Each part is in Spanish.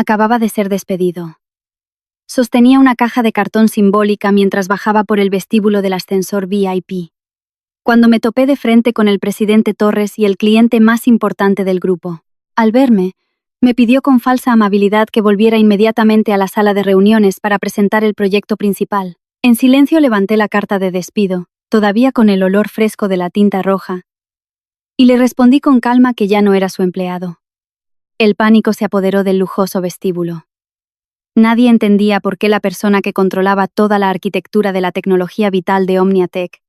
Acababa de ser despedido. Sostenía una caja de cartón simbólica mientras bajaba por el vestíbulo del ascensor VIP. Cuando me topé de frente con el presidente Torres y el cliente más importante del grupo. Al verme, me pidió con falsa amabilidad que volviera inmediatamente a la sala de reuniones para presentar el proyecto principal. En silencio levanté la carta de despido, todavía con el olor fresco de la tinta roja, y le respondí con calma que ya no era su empleado. El pánico se apoderó del lujoso vestíbulo. Nadie entendía por qué la persona que controlaba toda la arquitectura de la tecnología vital de OmniaTech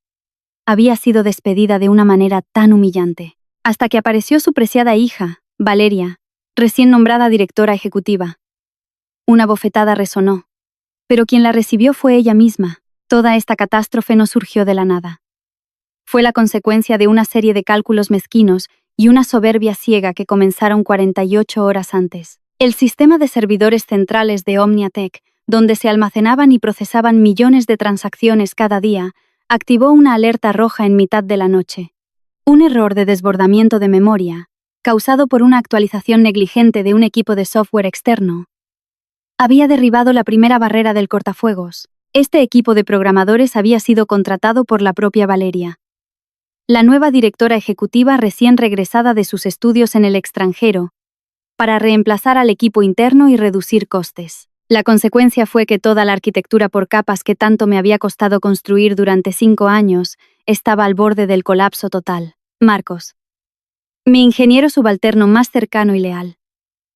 había sido despedida de una manera tan humillante, hasta que apareció su preciada hija, Valeria, recién nombrada directora ejecutiva. Una bofetada resonó, pero quien la recibió fue ella misma. Toda esta catástrofe no surgió de la nada. Fue la consecuencia de una serie de cálculos mezquinos y una soberbia ciega que comenzaron 48 horas antes. El sistema de servidores centrales de OmniaTech, donde se almacenaban y procesaban millones de transacciones cada día, activó una alerta roja en mitad de la noche. Un error de desbordamiento de memoria, causado por una actualización negligente de un equipo de software externo, había derribado la primera barrera del cortafuegos. Este equipo de programadores había sido contratado por la propia Valeria, la nueva directora ejecutiva recién regresada de sus estudios en el extranjero, para reemplazar al equipo interno y reducir costes. La consecuencia fue que toda la arquitectura por capas que tanto me había costado construir durante 5 años estaba al borde del colapso total. Marcos, mi ingeniero subalterno más cercano y leal,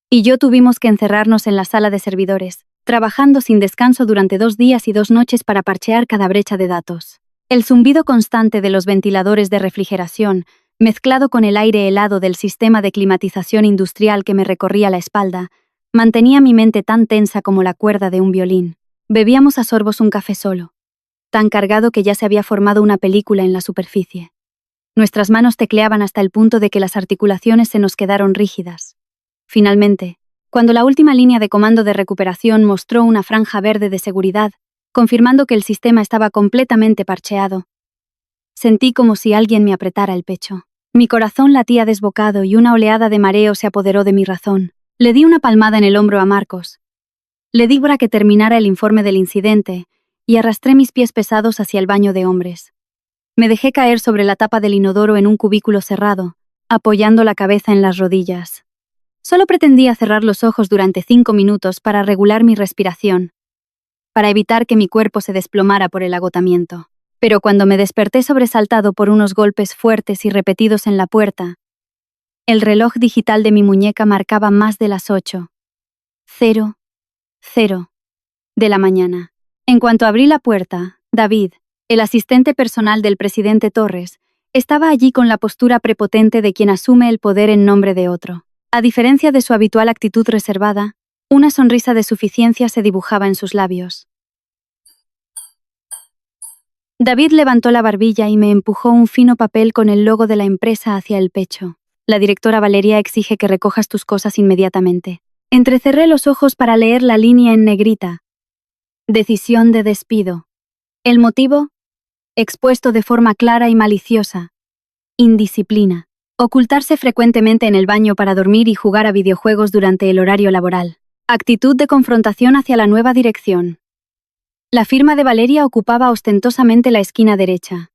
y yo tuvimos que encerrarnos en la sala de servidores, trabajando sin descanso durante 2 días y 2 noches para parchear cada brecha de datos. El zumbido constante de los ventiladores de refrigeración, mezclado con el aire helado del sistema de climatización industrial que me recorría la espalda, mantenía mi mente tan tensa como la cuerda de un violín. Bebíamos a sorbos un café solo, tan cargado que ya se había formado una película en la superficie. Nuestras manos tecleaban hasta el punto de que las articulaciones se nos quedaron rígidas. Finalmente, cuando la última línea de comando de recuperación mostró una franja verde de seguridad, confirmando que el sistema estaba completamente parcheado, sentí como si alguien me apretara el pecho. Mi corazón latía desbocado y una oleada de mareo se apoderó de mi razón. Le di una palmada en el hombro a Marcos. Le di para que terminara el informe del incidente y arrastré mis pies pesados hacia el baño de hombres. Me dejé caer sobre la tapa del inodoro en un cubículo cerrado, apoyando la cabeza en las rodillas. Solo pretendía cerrar los ojos durante 5 minutos para regular mi respiración, para evitar que mi cuerpo se desplomara por el agotamiento. Pero cuando me desperté sobresaltado por unos golpes fuertes y repetidos en la puerta, el reloj digital de mi muñeca marcaba más de las 8:00 de la mañana. En cuanto abrí la puerta, David, el asistente personal del presidente Torres, estaba allí con la postura prepotente de quien asume el poder en nombre de otro. A diferencia de su habitual actitud reservada, una sonrisa de suficiencia se dibujaba en sus labios. David levantó la barbilla y me empujó un fino papel con el logo de la empresa hacia el pecho. La directora Valeria exige que recojas tus cosas inmediatamente. Entrecerré los ojos para leer la línea en negrita. Decisión de despido. El motivo, expuesto de forma clara y maliciosa. Indisciplina. Ocultarse frecuentemente en el baño para dormir y jugar a videojuegos durante el horario laboral. Actitud de confrontación hacia la nueva dirección. La firma de Valeria ocupaba ostentosamente la esquina derecha,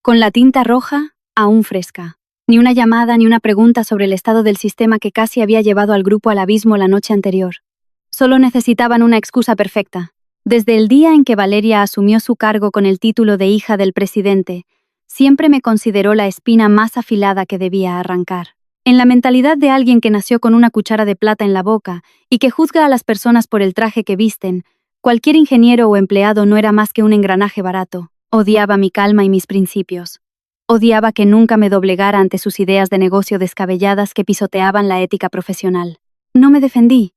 con la tinta roja aún fresca. Ni una llamada ni una pregunta sobre el estado del sistema que casi había llevado al grupo al abismo la noche anterior. Solo necesitaban una excusa perfecta. Desde el día en que Valeria asumió su cargo con el título de hija del presidente, siempre me consideró la espina más afilada que debía arrancar. En la mentalidad de alguien que nació con una cuchara de plata en la boca y que juzga a las personas por el traje que visten, cualquier ingeniero o empleado no era más que un engranaje barato. Odiaba mi calma y mis principios. Odiaba que nunca me doblegara ante sus ideas de negocio descabelladas que pisoteaban la ética profesional. No me defendí.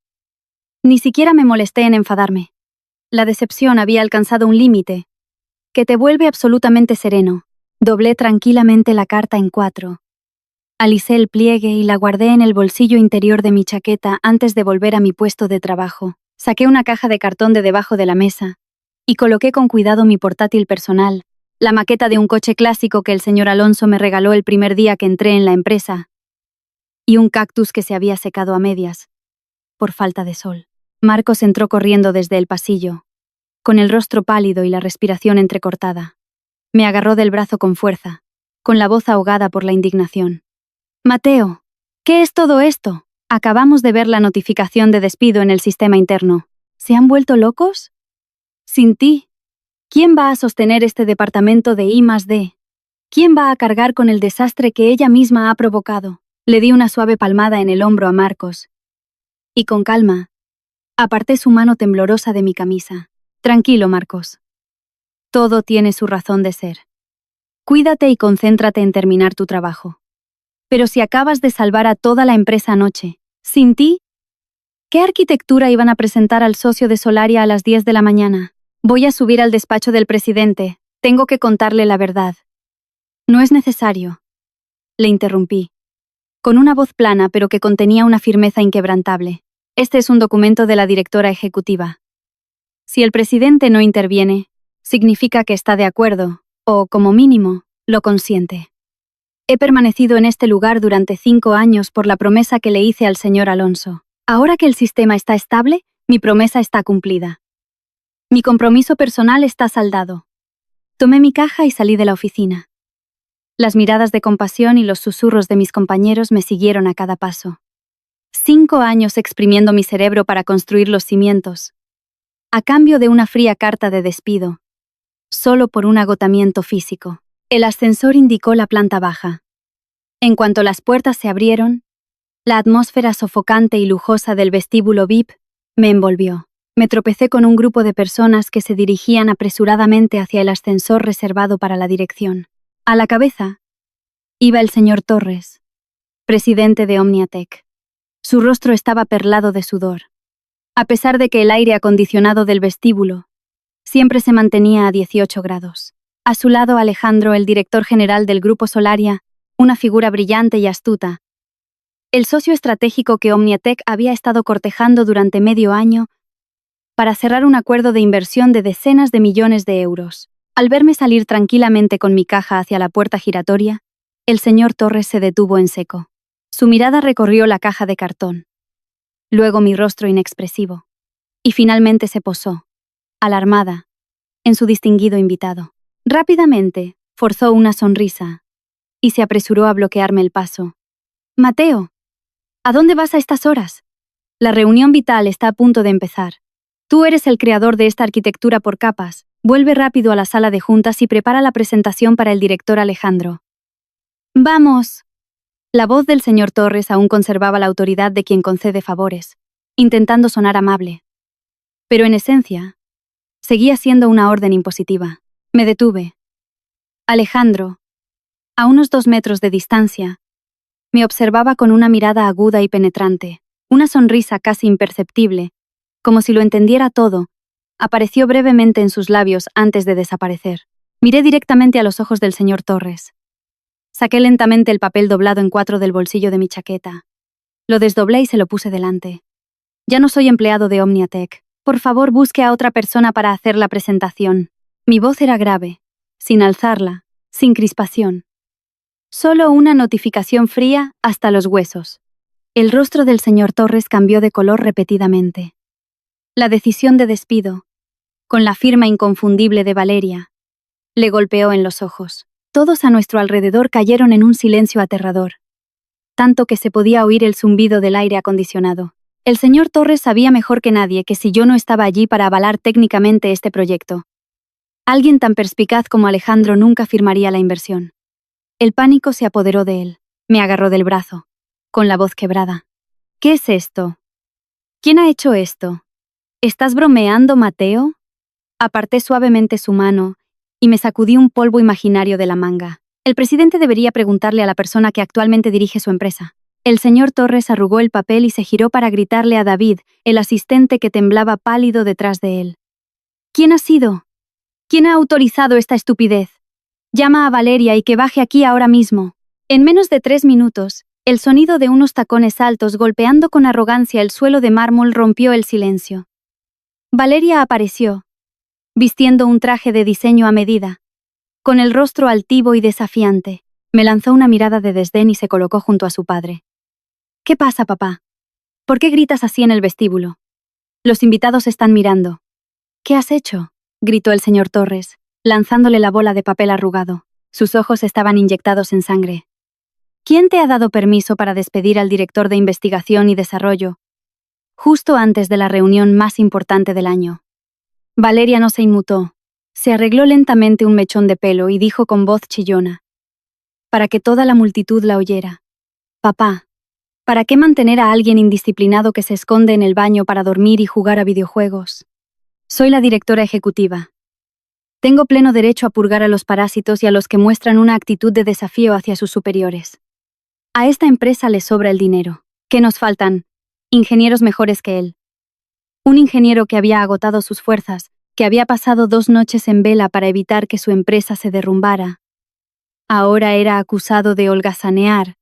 Ni siquiera me molesté en enfadarme. La decepción había alcanzado un límite que te vuelve absolutamente sereno. Doblé tranquilamente la carta en 4. Alicé el pliegue y la guardé en el bolsillo interior de mi chaqueta antes de volver a mi puesto de trabajo. Saqué una caja de cartón de debajo de la mesa y coloqué con cuidado mi portátil personal, la maqueta de un coche clásico que el señor Alonso me regaló el primer día que entré en la empresa, y un cactus que se había secado a medias. por falta de sol. Marcos entró corriendo desde el pasillo, con el rostro pálido y la respiración entrecortada. Me agarró del brazo con fuerza, con la voz ahogada por la indignación. «Mateo, ¿qué es todo esto? Acabamos de ver la notificación de despido en el sistema interno. ¿Se han vuelto locos? Sin ti, ¿quién va a sostener este departamento de I+D? ¿Quién va a cargar con el desastre que ella misma ha provocado?» Le di una suave palmada en el hombro a Marcos. Y con calma, aparté su mano temblorosa de mi camisa. «Tranquilo, Marcos. Todo tiene su razón de ser. Cuídate y concéntrate en terminar tu trabajo. Pero si acabas de salvar a toda la empresa anoche, sin ti, ¿qué arquitectura iban a presentar al socio de Solaria a las 10 de la mañana? Voy a subir al despacho del presidente. Tengo que contarle la verdad». «No es necesario», le interrumpí, con una voz plana pero que contenía una firmeza inquebrantable. «Este es un documento de la directora ejecutiva. Si el presidente no interviene, significa que está de acuerdo, o, como mínimo, lo consiente. He permanecido en este lugar durante 5 años por la promesa que le hice al señor Alonso. Ahora que el sistema está estable, mi promesa está cumplida. Mi compromiso personal está saldado». Tomé mi caja y salí de la oficina. Las miradas de compasión y los susurros de mis compañeros me siguieron a cada paso. 5 años exprimiendo mi cerebro para construir los cimientos, a cambio de una fría carta de despido, solo por un agotamiento físico. El ascensor indicó la planta baja. En cuanto las puertas se abrieron, la atmósfera sofocante y lujosa del vestíbulo VIP me envolvió. Me tropecé con un grupo de personas que se dirigían apresuradamente hacia el ascensor reservado para la dirección. A la cabeza iba el señor Torres, presidente de OmniaTech. Su rostro estaba perlado de sudor, a pesar de que el aire acondicionado del vestíbulo siempre se mantenía a 18 grados. A su lado Alejandro, el director general del Grupo Solaria, una figura brillante y astuta, el socio estratégico que OmniaTech había estado cortejando durante medio año para cerrar un acuerdo de inversión de decenas de millones de euros. Al verme salir tranquilamente con mi caja hacia la puerta giratoria, el señor Torres se detuvo en seco. Su mirada recorrió la caja de cartón, luego mi rostro inexpresivo, y finalmente se posó, alarmada, en su distinguido invitado. Rápidamente, forzó una sonrisa, y se apresuró a bloquearme el paso. «Mateo, ¿a dónde vas a estas horas? La reunión vital está a punto de empezar. Tú eres el creador de esta arquitectura por capas. Vuelve rápido a la sala de juntas y prepara la presentación para el director Alejandro». «Vamos». La voz del señor Torres aún conservaba la autoridad de quien concede favores, intentando sonar amable. Pero en esencia, seguía siendo una orden impositiva. Me detuve. Alejandro, a unos 2 metros de distancia, me observaba con una mirada aguda y penetrante. Una sonrisa casi imperceptible, como si lo entendiera todo, apareció brevemente en sus labios antes de desaparecer. Miré directamente a los ojos del señor Torres. Saqué lentamente el papel doblado en 4 del bolsillo de mi chaqueta. Lo desdoblé y se lo puse delante. «Ya no soy empleado de OmniaTech. Por favor, busque a otra persona para hacer la presentación». Mi voz era grave, sin alzarla, sin crispación. Solo una notificación fría hasta los huesos. El rostro del señor Torres cambió de color repetidamente. La decisión de despido, con la firma inconfundible de Valeria, le golpeó en los ojos. Todos a nuestro alrededor cayeron en un silencio aterrador, tanto que se podía oír el zumbido del aire acondicionado. El señor Torres sabía mejor que nadie que si yo no estaba allí para avalar técnicamente este proyecto, alguien tan perspicaz como Alejandro nunca firmaría la inversión. El pánico se apoderó de él. Me agarró del brazo, con la voz quebrada. «¿Qué es esto? ¿Quién ha hecho esto? ¿Estás bromeando, Mateo?» Aparté suavemente su mano y me sacudí un polvo imaginario de la manga. El presidente debería preguntarle a la persona que actualmente dirige su empresa. El señor Torres arrugó el papel y se giró para gritarle a David, el asistente que temblaba pálido detrás de él. «¿Quién ha sido? ¿Quién ha autorizado esta estupidez? Llama a Valeria y que baje aquí ahora mismo». En menos de 3 minutos, el sonido de unos tacones altos golpeando con arrogancia el suelo de mármol rompió el silencio. Valeria apareció, vistiendo un traje de diseño a medida, con el rostro altivo y desafiante. Me lanzó una mirada de desdén y se colocó junto a su padre. «¿Qué pasa, papá? ¿Por qué gritas así en el vestíbulo? Los invitados están mirando. ¿Qué has hecho?, gritó el señor Torres, lanzándole la bola de papel arrugado. Sus ojos estaban inyectados en sangre. ¿Quién te ha dado permiso para despedir al director de investigación y desarrollo justo antes de la reunión más importante del año? Valeria no se inmutó. Se arregló lentamente un mechón de pelo y dijo con voz chillona, para que toda la multitud la oyera: Papá, ¿para qué mantener a alguien indisciplinado que se esconde en el baño para dormir y jugar a videojuegos? Soy la directora ejecutiva. Tengo pleno derecho a purgar a los parásitos y a los que muestran una actitud de desafío hacia sus superiores. A esta empresa le sobra el dinero. ¿Qué nos faltan? Ingenieros mejores que él. Un ingeniero que había agotado sus fuerzas, que había pasado 2 noches en vela para evitar que su empresa se derrumbara. Ahora era acusado de holgazanear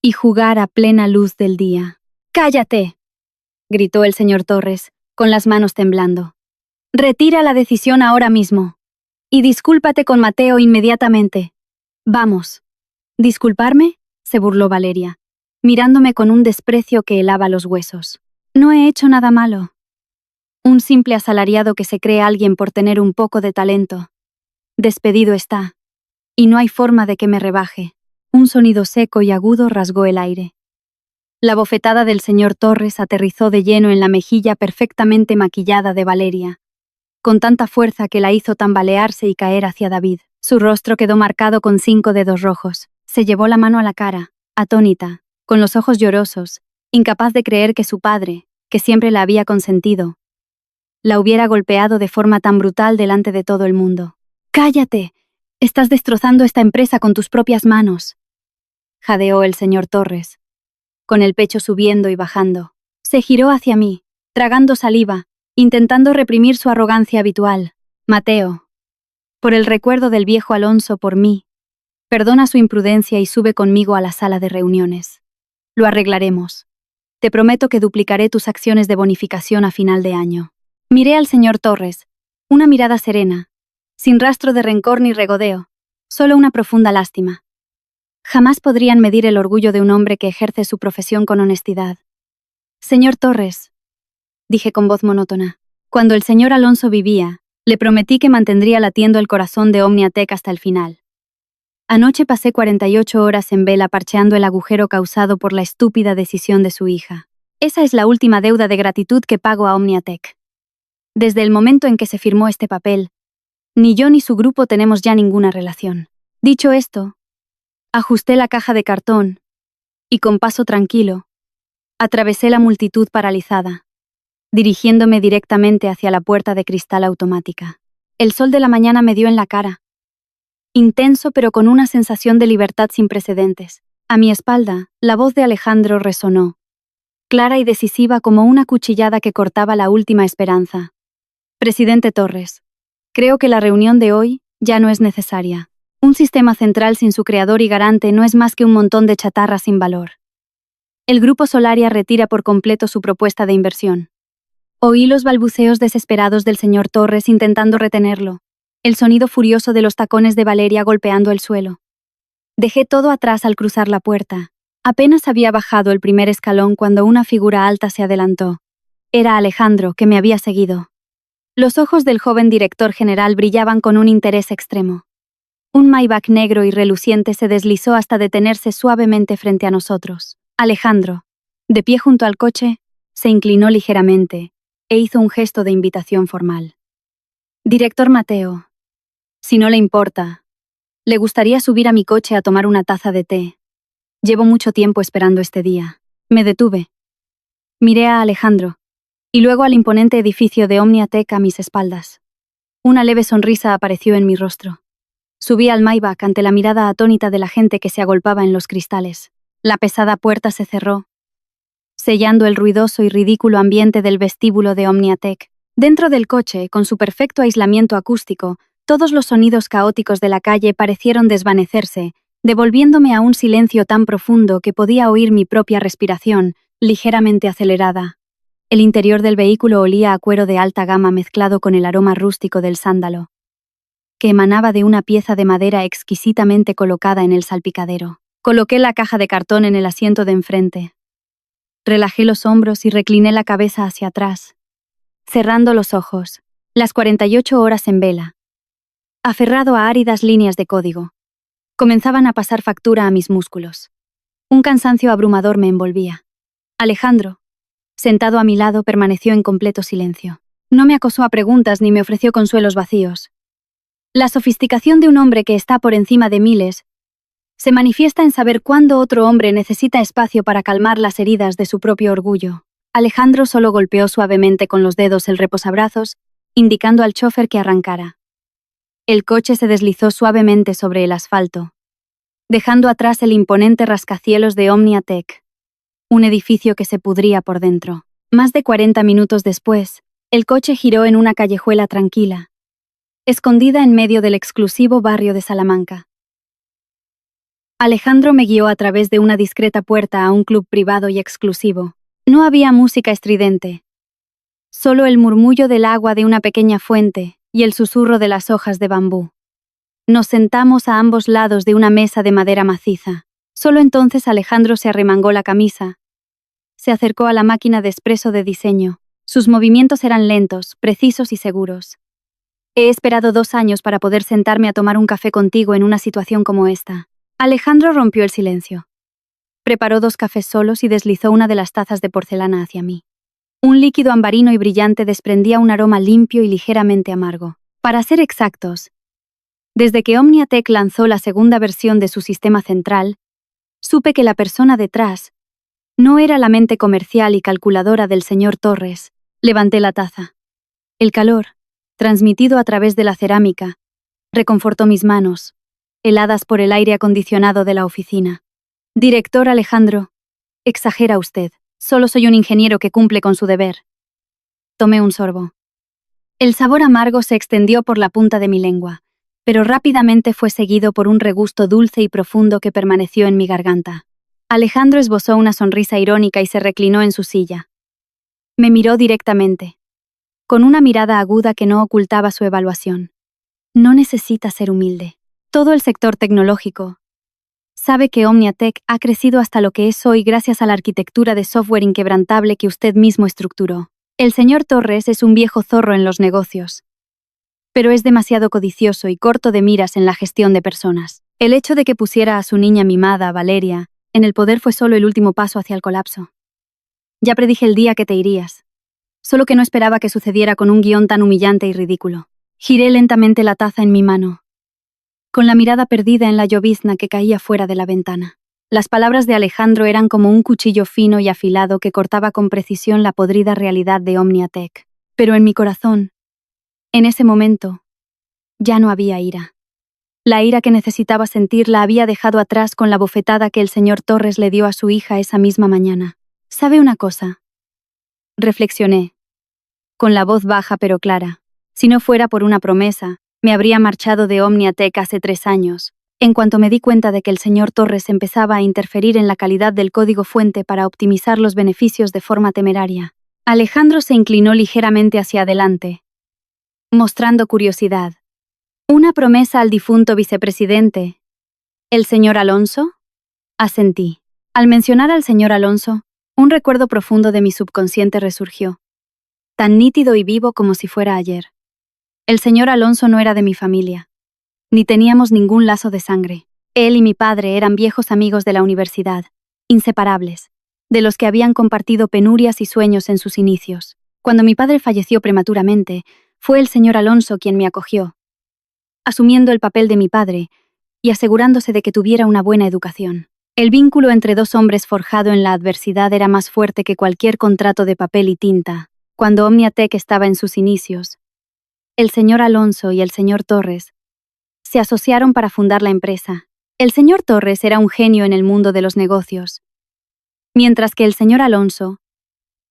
y jugar a plena luz del día. ¡Cállate!, gritó el señor Torres, con las manos temblando. Retira la decisión ahora mismo. Y discúlpate con Mateo inmediatamente. Vamos. ¿Disculparme?, se burló Valeria, mirándome con un desprecio que helaba los huesos. No he hecho nada malo. Un simple asalariado que se cree alguien por tener un poco de talento. Despedido está. Y no hay forma de que me rebaje. Un sonido seco y agudo rasgó el aire. La bofetada del señor Torres aterrizó de lleno en la mejilla perfectamente maquillada de Valeria, con tanta fuerza que la hizo tambalearse y caer hacia David. Su rostro quedó marcado con 5 dedos rojos. Se llevó la mano a la cara, atónita, con los ojos llorosos, incapaz de creer que su padre, que siempre la había consentido, la hubiera golpeado de forma tan brutal delante de todo el mundo. ¡Cállate! Estás destrozando esta empresa con tus propias manos, jadeó el señor Torres, con el pecho subiendo y bajando. Se giró hacia mí, tragando saliva, intentando reprimir su arrogancia habitual. Mateo, por el recuerdo del viejo Alonso, por mí, perdona su imprudencia y sube conmigo a la sala de reuniones. Lo arreglaremos. Te prometo que duplicaré tus acciones de bonificación a final de año. Miré al señor Torres, una mirada serena, sin rastro de rencor ni regodeo, solo una profunda lástima. Jamás podrían medir el orgullo de un hombre que ejerce su profesión con honestidad. Señor Torres, dije con voz monótona, cuando el señor Alonso vivía, le prometí que mantendría latiendo el corazón de Omniatech hasta el final. Anoche pasé 48 horas en vela parcheando el agujero causado por la estúpida decisión de su hija. Esa es la última deuda de gratitud que pago a Omniatech. Desde el momento en que se firmó este papel, ni yo ni su grupo tenemos ya ninguna relación. Dicho esto, ajusté la caja de cartón y, con paso tranquilo, atravesé la multitud paralizada, dirigiéndome directamente hacia la puerta de cristal automática. El sol de la mañana me dio en la cara, intenso pero con una sensación de libertad sin precedentes. A mi espalda, la voz de Alejandro resonó, clara y decisiva como una cuchillada que cortaba la última esperanza. Presidente Torres, creo que la reunión de hoy ya no es necesaria. Un sistema central sin su creador y garante no es más que un montón de chatarra sin valor. El Grupo Solaria retira por completo su propuesta de inversión. Oí los balbuceos desesperados del señor Torres intentando retenerlo, el sonido furioso de los tacones de Valeria golpeando el suelo. Dejé todo atrás al cruzar la puerta. Apenas había bajado el primer escalón cuando una figura alta se adelantó. Era Alejandro, que me había seguido. Los ojos del joven director general brillaban con un interés extremo. Un Maybach negro y reluciente se deslizó hasta detenerse suavemente frente a nosotros. Alejandro, de pie junto al coche, se inclinó ligeramente e hizo un gesto de invitación formal. Director Mateo, si no le importa, ¿le gustaría subir a mi coche a tomar una taza de té? Llevo mucho tiempo esperando este día. Me detuve. Miré a Alejandro, y luego al imponente edificio de Omniatech a mis espaldas. Una leve sonrisa apareció en mi rostro. Subí al Maybach ante la mirada atónita de la gente que se agolpaba en los cristales. La pesada puerta se cerró, sellando el ruidoso y ridículo ambiente del vestíbulo de Omniatech. Dentro del coche, con su perfecto aislamiento acústico, todos los sonidos caóticos de la calle parecieron desvanecerse, devolviéndome a un silencio tan profundo que podía oír mi propia respiración, ligeramente acelerada. El interior del vehículo olía a cuero de alta gama mezclado con el aroma rústico del sándalo, que emanaba de una pieza de madera exquisitamente colocada en el salpicadero. Coloqué la caja de cartón en el asiento de enfrente. Relajé los hombros y recliné la cabeza hacia atrás, cerrando los ojos, las 48 horas en vela. Aferrado a áridas líneas de código, comenzaban a pasar factura a mis músculos. Un cansancio abrumador me envolvía. Alejandro, sentado a mi lado, permaneció en completo silencio. No me acosó a preguntas ni me ofreció consuelos vacíos. La sofisticación de un hombre que está por encima de miles se manifiesta en saber cuándo otro hombre necesita espacio para calmar las heridas de su propio orgullo. Alejandro solo golpeó suavemente con los dedos el reposabrazos, indicando al chofer que arrancara. El coche se deslizó suavemente sobre el asfalto, dejando atrás el imponente rascacielos de OmniaTech, un edificio que se pudría por dentro. Más de 40 minutos después, el coche giró en una callejuela tranquila, escondida en medio del exclusivo barrio de Salamanca. Alejandro me guió a través de una discreta puerta a un club privado y exclusivo. No había música estridente, solo el murmullo del agua de una pequeña fuente y el susurro de las hojas de bambú. Nos sentamos a ambos lados de una mesa de madera maciza. Solo entonces Alejandro se arremangó la camisa. Se acercó a la máquina de expreso de diseño. Sus movimientos eran lentos, precisos y seguros. He esperado 2 años para poder sentarme a tomar un café contigo en una situación como esta. Alejandro rompió el silencio. Preparó 2 cafés solos y deslizó una de las tazas de porcelana hacia mí. Un líquido ambarino y brillante desprendía un aroma limpio y ligeramente amargo. Para ser exactos, desde que OmniaTech lanzó la segunda versión de su sistema central, supe que la persona detrás no era la mente comercial y calculadora del señor Torres. Levanté la taza. El calor, transmitido a través de la cerámica, reconfortó mis manos, heladas por el aire acondicionado de la oficina. Director Alejandro, exagera usted. Solo soy un ingeniero que cumple con su deber. Tomé un sorbo. El sabor amargo se extendió por la punta de mi lengua, pero rápidamente fue seguido por un regusto dulce y profundo que permaneció en mi garganta. Alejandro esbozó una sonrisa irónica y se reclinó en su silla. Me miró directamente, con una mirada aguda que no ocultaba su evaluación. No necesita ser humilde. Todo el sector tecnológico sabe que OmniaTech ha crecido hasta lo que es hoy gracias a la arquitectura de software inquebrantable que usted mismo estructuró. El señor Torres es un viejo zorro en los negocios, pero es demasiado codicioso y corto de miras en la gestión de personas. El hecho de que pusiera a su niña mimada, Valeria, en el poder fue solo el último paso hacia el colapso. Ya predije el día que te irías, solo que no esperaba que sucediera con un guión tan humillante y ridículo. Giré lentamente la taza en mi mano, con la mirada perdida en la llovizna que caía fuera de la ventana. Las palabras de Alejandro eran como un cuchillo fino y afilado que cortaba con precisión la podrida realidad de OmniaTech. Pero en mi corazón, en ese momento, ya no había ira. La ira que necesitaba sentir la había dejado atrás con la bofetada que el señor Torres le dio a su hija esa misma mañana. ¿Sabe una cosa?, reflexioné, con la voz baja pero clara. Si no fuera por una promesa, me habría marchado de OmniaTech hace 3 años, en cuanto me di cuenta de que el señor Torres empezaba a interferir en la calidad del código fuente para optimizar los beneficios de forma temeraria. Alejandro se inclinó ligeramente hacia adelante, mostrando curiosidad. ¿Una promesa al difunto vicepresidente, el señor Alonso? Asentí. Al mencionar al señor Alonso, un recuerdo profundo de mi subconsciente resurgió, tan nítido y vivo como si fuera ayer. El señor Alonso no era de mi familia, ni teníamos ningún lazo de sangre. Él y mi padre eran viejos amigos de la universidad, inseparables, de los que habían compartido penurias y sueños en sus inicios. Cuando mi padre falleció prematuramente, fue el señor Alonso quien me acogió, asumiendo el papel de mi padre y asegurándose de que tuviera una buena educación. El vínculo entre 2 hombres forjado en la adversidad era más fuerte que cualquier contrato de papel y tinta. Cuando OmniaTech estaba en sus inicios, el señor Alonso y el señor Torres se asociaron para fundar la empresa. El señor Torres era un genio en el mundo de los negocios, mientras que el señor Alonso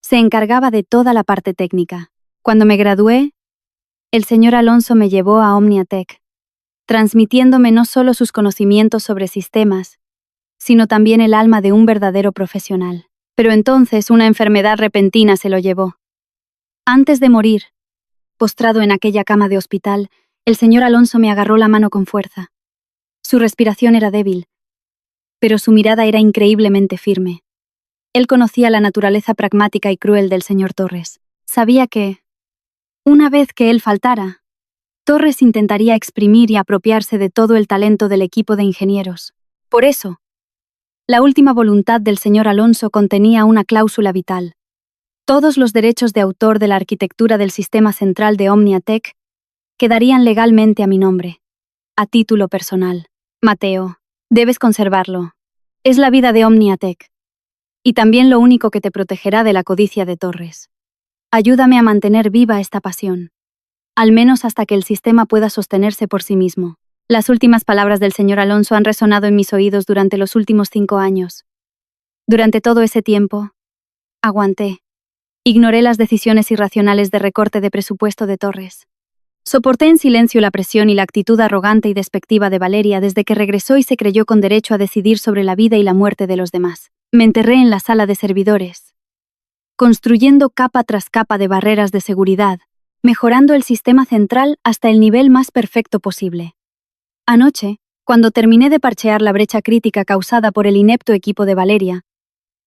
se encargaba de toda la parte técnica. Cuando me gradué, el señor Alonso me llevó a OmniaTech, transmitiéndome no solo sus conocimientos sobre sistemas, sino también el alma de un verdadero profesional. Pero entonces una enfermedad repentina se lo llevó. Antes de morir, postrado en aquella cama de hospital, el señor Alonso me agarró la mano con fuerza. Su respiración era débil, pero su mirada era increíblemente firme. Él conocía la naturaleza pragmática y cruel del señor Torres. Sabía que, una vez que él faltara, Torres intentaría exprimir y apropiarse de todo el talento del equipo de ingenieros. Por eso, la última voluntad del señor Alonso contenía una cláusula vital. Todos los derechos de autor de la arquitectura del sistema central de OmniaTek quedarían legalmente a mi nombre, a título personal. Mateo, debes conservarlo. Es la vida de OmniaTek. Y también lo único que te protegerá de la codicia de Torres. Ayúdame a mantener viva esta pasión, al menos hasta que el sistema pueda sostenerse por sí mismo. Las últimas palabras del señor Alonso han resonado en mis oídos durante los últimos 5 años. Durante todo ese tiempo, aguanté. Ignoré las decisiones irracionales de recorte de presupuesto de Torres. Soporté en silencio la presión y la actitud arrogante y despectiva de Valeria desde que regresó y se creyó con derecho a decidir sobre la vida y la muerte de los demás. Me enterré en la sala de servidores, construyendo capa tras capa de barreras de seguridad, mejorando el sistema central hasta el nivel más perfecto posible. Anoche, cuando terminé de parchear la brecha crítica causada por el inepto equipo de Valeria,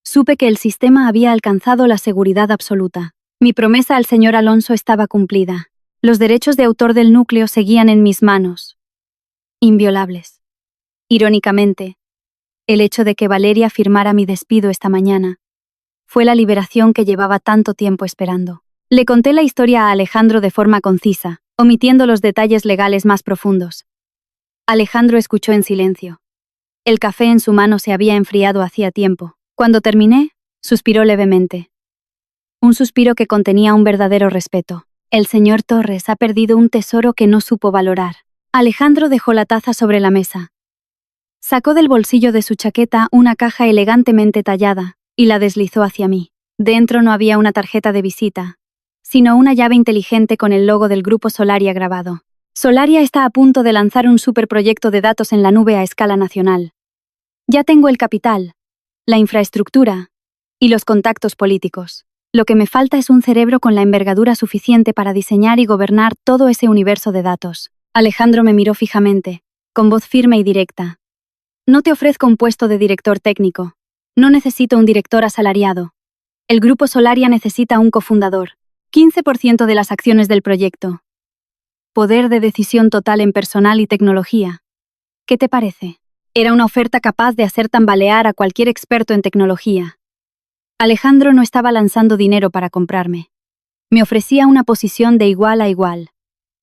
supe que el sistema había alcanzado la seguridad absoluta. Mi promesa al señor Alonso estaba cumplida. Los derechos de autor del núcleo seguían en mis manos, inviolables. Irónicamente, el hecho de que Valeria firmara mi despido esta mañana fue la liberación que llevaba tanto tiempo esperando. Le conté la historia a Alejandro de forma concisa, omitiendo los detalles legales más profundos. Alejandro escuchó en silencio. El café en su mano se había enfriado hacía tiempo. Cuando terminé, suspiró levemente. Un suspiro que contenía un verdadero respeto. El señor Torres ha perdido un tesoro que no supo valorar. Alejandro dejó la taza sobre la mesa. Sacó del bolsillo de su chaqueta una caja elegantemente tallada y la deslizó hacia mí. Dentro no había una tarjeta de visita, sino una llave inteligente con el logo del grupo Solaria grabado. Solaria está a punto de lanzar un superproyecto de datos en la nube a escala nacional. Ya tengo el capital, la infraestructura y los contactos políticos. Lo que me falta es un cerebro con la envergadura suficiente para diseñar y gobernar todo ese universo de datos. Alejandro me miró fijamente, con voz firme y directa. No te ofrezco un puesto de director técnico. No necesito un director asalariado. El grupo Solaria necesita un cofundador. 15% de las acciones del proyecto. Poder de decisión total en personal y tecnología. ¿Qué te parece? Era una oferta capaz de hacer tambalear a cualquier experto en tecnología. Alejandro no estaba lanzando dinero para comprarme. Me ofrecía una posición de igual a igual.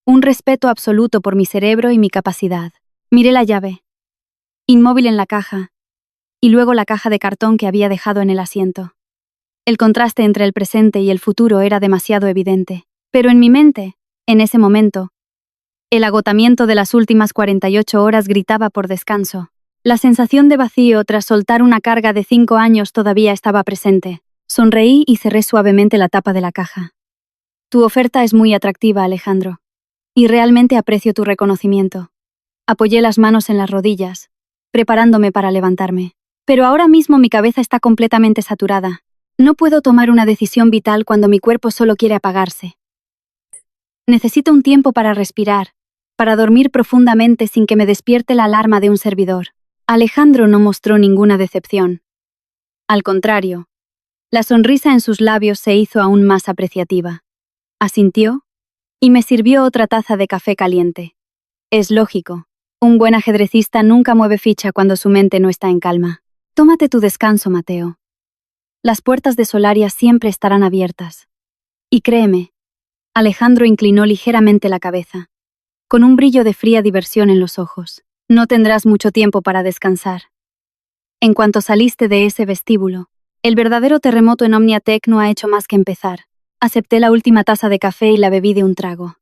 Un respeto absoluto por mi cerebro y mi capacidad. Miré la llave, inmóvil en la caja, y luego la caja de cartón que había dejado en el asiento. El contraste entre el presente y el futuro era demasiado evidente. Pero en mi mente, en ese momento, el agotamiento de las últimas 48 horas gritaba por descanso. La sensación de vacío tras soltar una carga de 5 años todavía estaba presente. Sonreí y cerré suavemente la tapa de la caja. Tu oferta es muy atractiva, Alejandro. Y realmente aprecio tu reconocimiento. Apoyé las manos en las rodillas, preparándome para levantarme. Pero ahora mismo mi cabeza está completamente saturada. No puedo tomar una decisión vital cuando mi cuerpo solo quiere apagarse. Necesito un tiempo para respirar, para dormir profundamente sin que me despierte la alarma de un servidor. Alejandro no mostró ninguna decepción. Al contrario, la sonrisa en sus labios se hizo aún más apreciativa. Asintió y me sirvió otra taza de café caliente. Es lógico, un buen ajedrecista nunca mueve ficha cuando su mente no está en calma. Tómate tu descanso, Mateo. Las puertas de Solaria siempre estarán abiertas. Y créeme, Alejandro inclinó ligeramente la cabeza, con un brillo de fría diversión en los ojos. No tendrás mucho tiempo para descansar. En cuanto saliste de ese vestíbulo, el verdadero terremoto en OmniaTek no ha hecho más que empezar. Acepté la última taza de café y la bebí de un trago.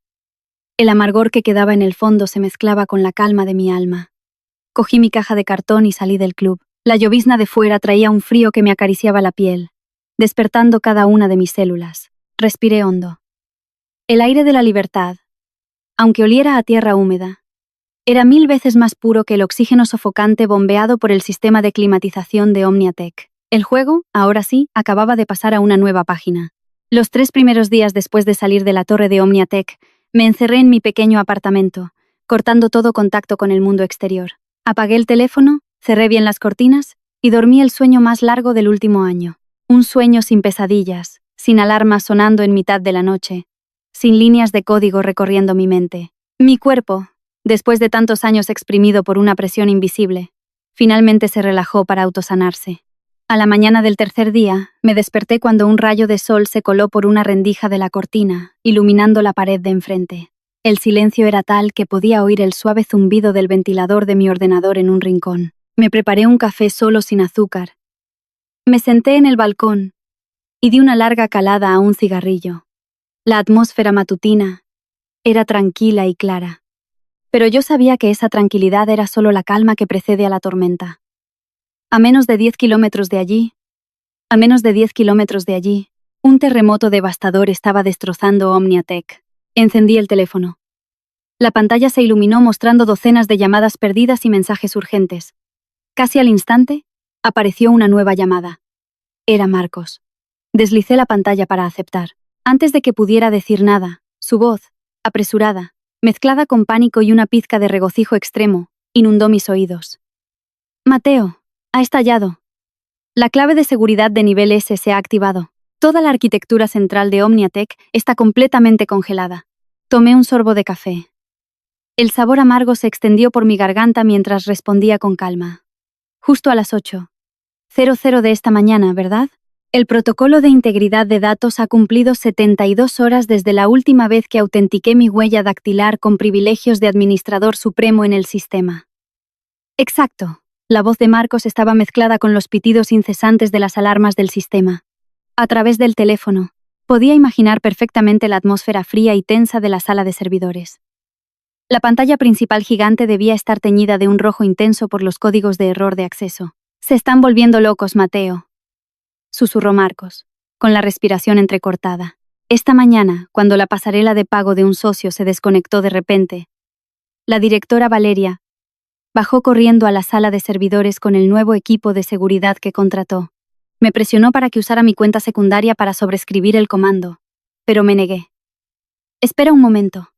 El amargor que quedaba en el fondo se mezclaba con la calma de mi alma. Cogí mi caja de cartón y salí del club. La llovizna de fuera traía un frío que me acariciaba la piel, despertando cada una de mis células. Respiré hondo. El aire de la libertad, aunque oliera a tierra húmeda, era 1000 veces más puro que el oxígeno sofocante bombeado por el sistema de climatización de OmniaTek. El juego, ahora sí, acababa de pasar a una nueva página. Los 3 primeros días después de salir de la torre de OmniaTek, me encerré en mi pequeño apartamento, cortando todo contacto con el mundo exterior. Apagué el teléfono, cerré bien las cortinas y dormí el sueño más largo del último año. Un sueño sin pesadillas, sin alarmas sonando en mitad de la noche, sin líneas de código recorriendo mi mente. Mi cuerpo, después de tantos años exprimido por una presión invisible, finalmente se relajó para autosanarse. A la mañana del tercer día, me desperté cuando un rayo de sol se coló por una rendija de la cortina, iluminando la pared de enfrente. El silencio era tal que podía oír el suave zumbido del ventilador de mi ordenador en un rincón. Me preparé un café solo sin azúcar. Me senté en el balcón y di una larga calada a un cigarrillo. La atmósfera matutina era tranquila y clara, pero yo sabía que esa tranquilidad era solo la calma que precede a la tormenta. A menos de 10 kilómetros de allí, un terremoto devastador estaba destrozando OmniaTek. Encendí el teléfono. La pantalla se iluminó mostrando docenas de llamadas perdidas y mensajes urgentes. Casi al instante, apareció una nueva llamada. Era Marcos. Deslicé la pantalla para aceptar. Antes de que pudiera decir nada, su voz, apresurada, mezclada con pánico y una pizca de regocijo extremo, inundó mis oídos. Mateo, ha estallado. La clave de seguridad de nivel S se ha activado. Toda la arquitectura central de OmniaTek está completamente congelada. Tomé un sorbo de café. El sabor amargo se extendió por mi garganta mientras respondía con calma. Justo a las 8:00 de esta mañana, ¿verdad? El protocolo de integridad de datos ha cumplido 72 horas desde la última vez que autentiqué mi huella dactilar con privilegios de administrador supremo en el sistema. Exacto. La voz de Marcos estaba mezclada con los pitidos incesantes de las alarmas del sistema. A través del teléfono, podía imaginar perfectamente la atmósfera fría y tensa de la sala de servidores. La pantalla principal gigante debía estar teñida de un rojo intenso por los códigos de error de acceso. Se están volviendo locos, Mateo, susurró Marcos, con la respiración entrecortada. Esta mañana, cuando la pasarela de pago de un socio se desconectó de repente, la directora Valeria bajó corriendo a la sala de servidores con el nuevo equipo de seguridad que contrató. Me presionó para que usara mi cuenta secundaria para sobreescribir el comando, pero me negué. Espera un momento.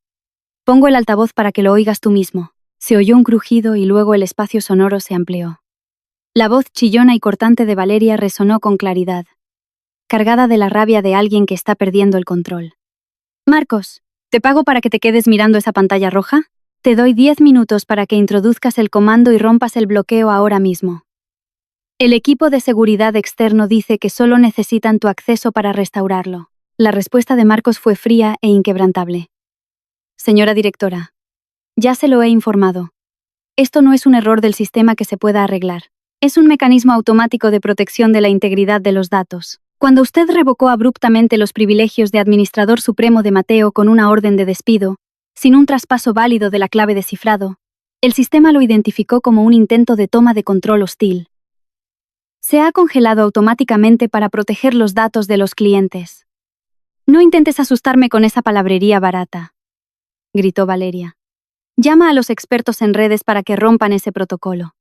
Pongo el altavoz para que lo oigas tú mismo. Se oyó un crujido y luego el espacio sonoro se amplió. La voz chillona y cortante de Valeria resonó con claridad, cargada de la rabia de alguien que está perdiendo el control. Marcos, ¿te pago para que te quedes mirando esa pantalla roja? Te doy 10 minutos para que introduzcas el comando y rompas el bloqueo ahora mismo. El equipo de seguridad externo dice que solo necesitan tu acceso para restaurarlo. La respuesta de Marcos fue fría e inquebrantable. Señora directora, ya se lo he informado. Esto no es un error del sistema que se pueda arreglar. Es un mecanismo automático de protección de la integridad de los datos. Cuando usted revocó abruptamente los privilegios de administrador supremo de Mateo con una orden de despido, sin un traspaso válido de la clave de cifrado, el sistema lo identificó como un intento de toma de control hostil. Se ha congelado automáticamente para proteger los datos de los clientes. No intentes asustarme con esa palabrería barata, gritó Valeria. Llama a los expertos en redes para que rompan ese protocolo.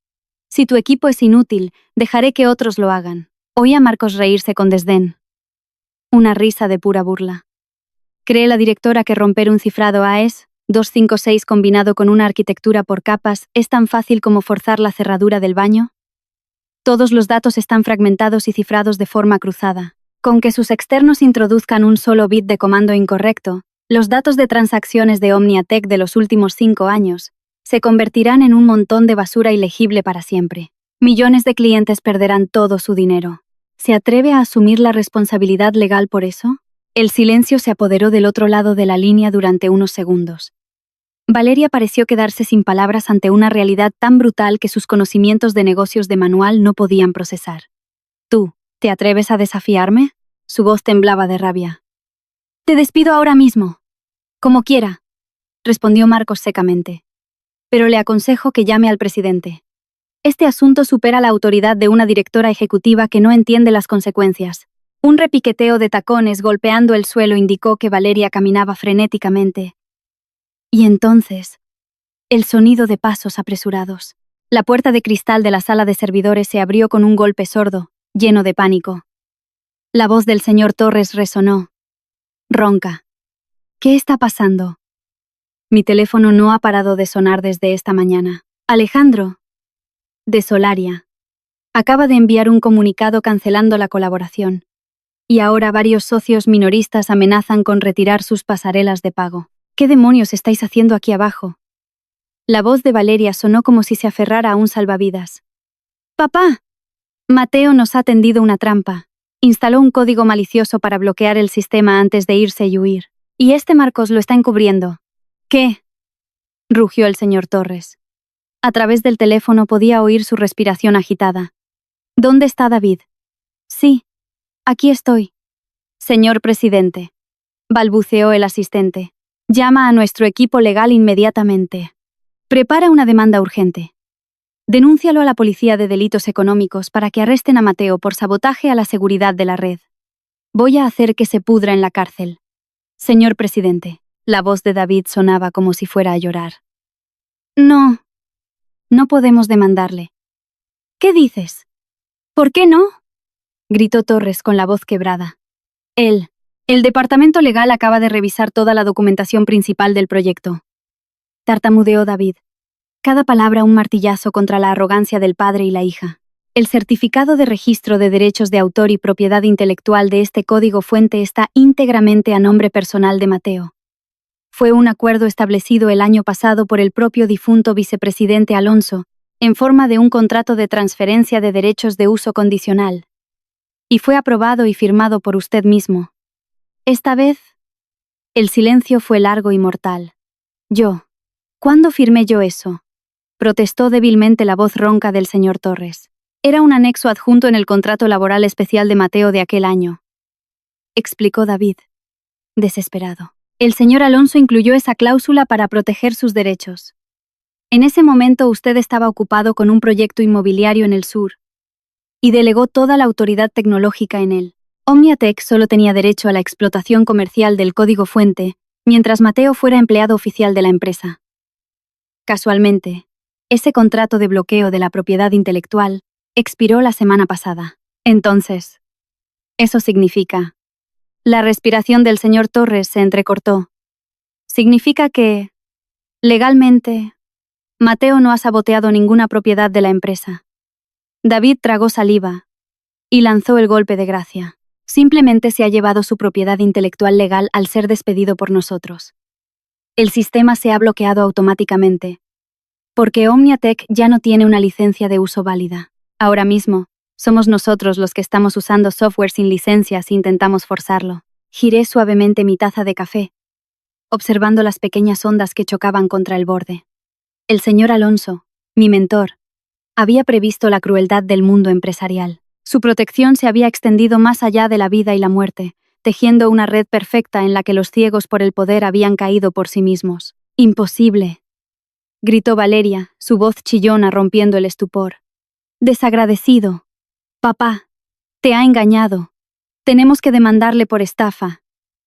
Si tu equipo es inútil, dejaré que otros lo hagan. Oí a Marcos reírse con desdén. Una risa de pura burla. ¿Cree la directora que romper un cifrado AES 256 combinado con una arquitectura por capas es tan fácil como forzar la cerradura del baño? Todos los datos están fragmentados y cifrados de forma cruzada. Con que sus externos introduzcan un solo bit de comando incorrecto, los datos de transacciones de OmniaTek de los últimos 5 años se convertirán en un montón de basura ilegible para siempre. Millones de clientes perderán todo su dinero. ¿Se atreve a asumir la responsabilidad legal por eso? El silencio se apoderó del otro lado de la línea durante unos segundos. Valeria pareció quedarse sin palabras ante una realidad tan brutal que sus conocimientos de negocios de manual no podían procesar. ¿Tú, te atreves a desafiarme? Su voz temblaba de rabia. Te despido ahora mismo. Como quiera, respondió Marcos secamente. Pero le aconsejo que llame al presidente. Este asunto supera la autoridad de una directora ejecutiva que no entiende las consecuencias. Un repiqueteo de tacones golpeando el suelo indicó que Valeria caminaba frenéticamente. Y entonces, el sonido de pasos apresurados. La puerta de cristal de la sala de servidores se abrió con un golpe sordo, lleno de pánico. La voz del señor Torres resonó, ronca. ¿Qué está pasando? Mi teléfono no ha parado de sonar desde esta mañana. Alejandro. De Solaria. Acaba de enviar un comunicado cancelando la colaboración. Y ahora varios socios minoristas amenazan con retirar sus pasarelas de pago. ¿Qué demonios estáis haciendo aquí abajo? La voz de Valeria sonó como si se aferrara a un salvavidas. ¡Papá! Mateo nos ha tendido una trampa. Instaló un código malicioso para bloquear el sistema antes de irse y huir. Y este Marcos lo está encubriendo. ¿Qué? Rugió el señor Torres. A través del teléfono podía oír su respiración agitada. ¿Dónde está David? Sí, aquí estoy. Señor presidente, balbuceó el asistente. Llama a nuestro equipo legal inmediatamente. Prepara una demanda urgente. Denúncialo a la Policía de Delitos Económicos para que arresten a Mateo por sabotaje a la seguridad de la red. Voy a hacer que se pudra en la cárcel. Señor presidente, la voz de David sonaba como si fuera a llorar. No podemos demandarle. ¿Qué dices? ¿Por qué no? Gritó Torres con la voz quebrada. El departamento legal acaba de revisar toda la documentación principal del proyecto. Tartamudeó David. Cada palabra un martillazo contra la arrogancia del padre y la hija. El certificado de registro de derechos de autor y propiedad intelectual de este código fuente está íntegramente a nombre personal de Mateo. Fue un acuerdo establecido el año pasado por el propio difunto vicepresidente Alonso, en forma de un contrato de transferencia de derechos de uso condicional. Y fue aprobado y firmado por usted mismo. Esta vez, el silencio fue largo y mortal. ¿Cuándo firmé yo eso? Protestó débilmente la voz ronca del señor Torres. Era un anexo adjunto en el contrato laboral especial de Mateo de aquel año. Explicó David, desesperado. El señor Alonso incluyó esa cláusula para proteger sus derechos. En ese momento usted estaba ocupado con un proyecto inmobiliario en el sur y delegó toda la autoridad tecnológica en él. Omniatech solo tenía derecho a la explotación comercial del código fuente, mientras Mateo fuera empleado oficial de la empresa. Casualmente, ese contrato de bloqueo de la propiedad intelectual expiró la semana pasada. Entonces, eso significa... La respiración del señor Torres se entrecortó. Significa que, legalmente, Mateo no ha saboteado ninguna propiedad de la empresa. David tragó saliva y lanzó el golpe de gracia. Simplemente se ha llevado su propiedad intelectual legal al ser despedido por nosotros. El sistema se ha bloqueado automáticamente, porque Omniatech ya no tiene una licencia de uso válida. Ahora mismo, somos nosotros los que estamos usando software sin licencia si intentamos forzarlo. Giré suavemente mi taza de café, observando las pequeñas ondas que chocaban contra el borde. El señor Alonso, mi mentor, había previsto la crueldad del mundo empresarial. Su protección se había extendido más allá de la vida y la muerte, tejiendo una red perfecta en la que los ciegos por el poder habían caído por sí mismos. «Imposible», gritó Valeria, su voz chillona rompiendo el estupor. «Desagradecido. Papá, te ha engañado. Tenemos que demandarle por estafa».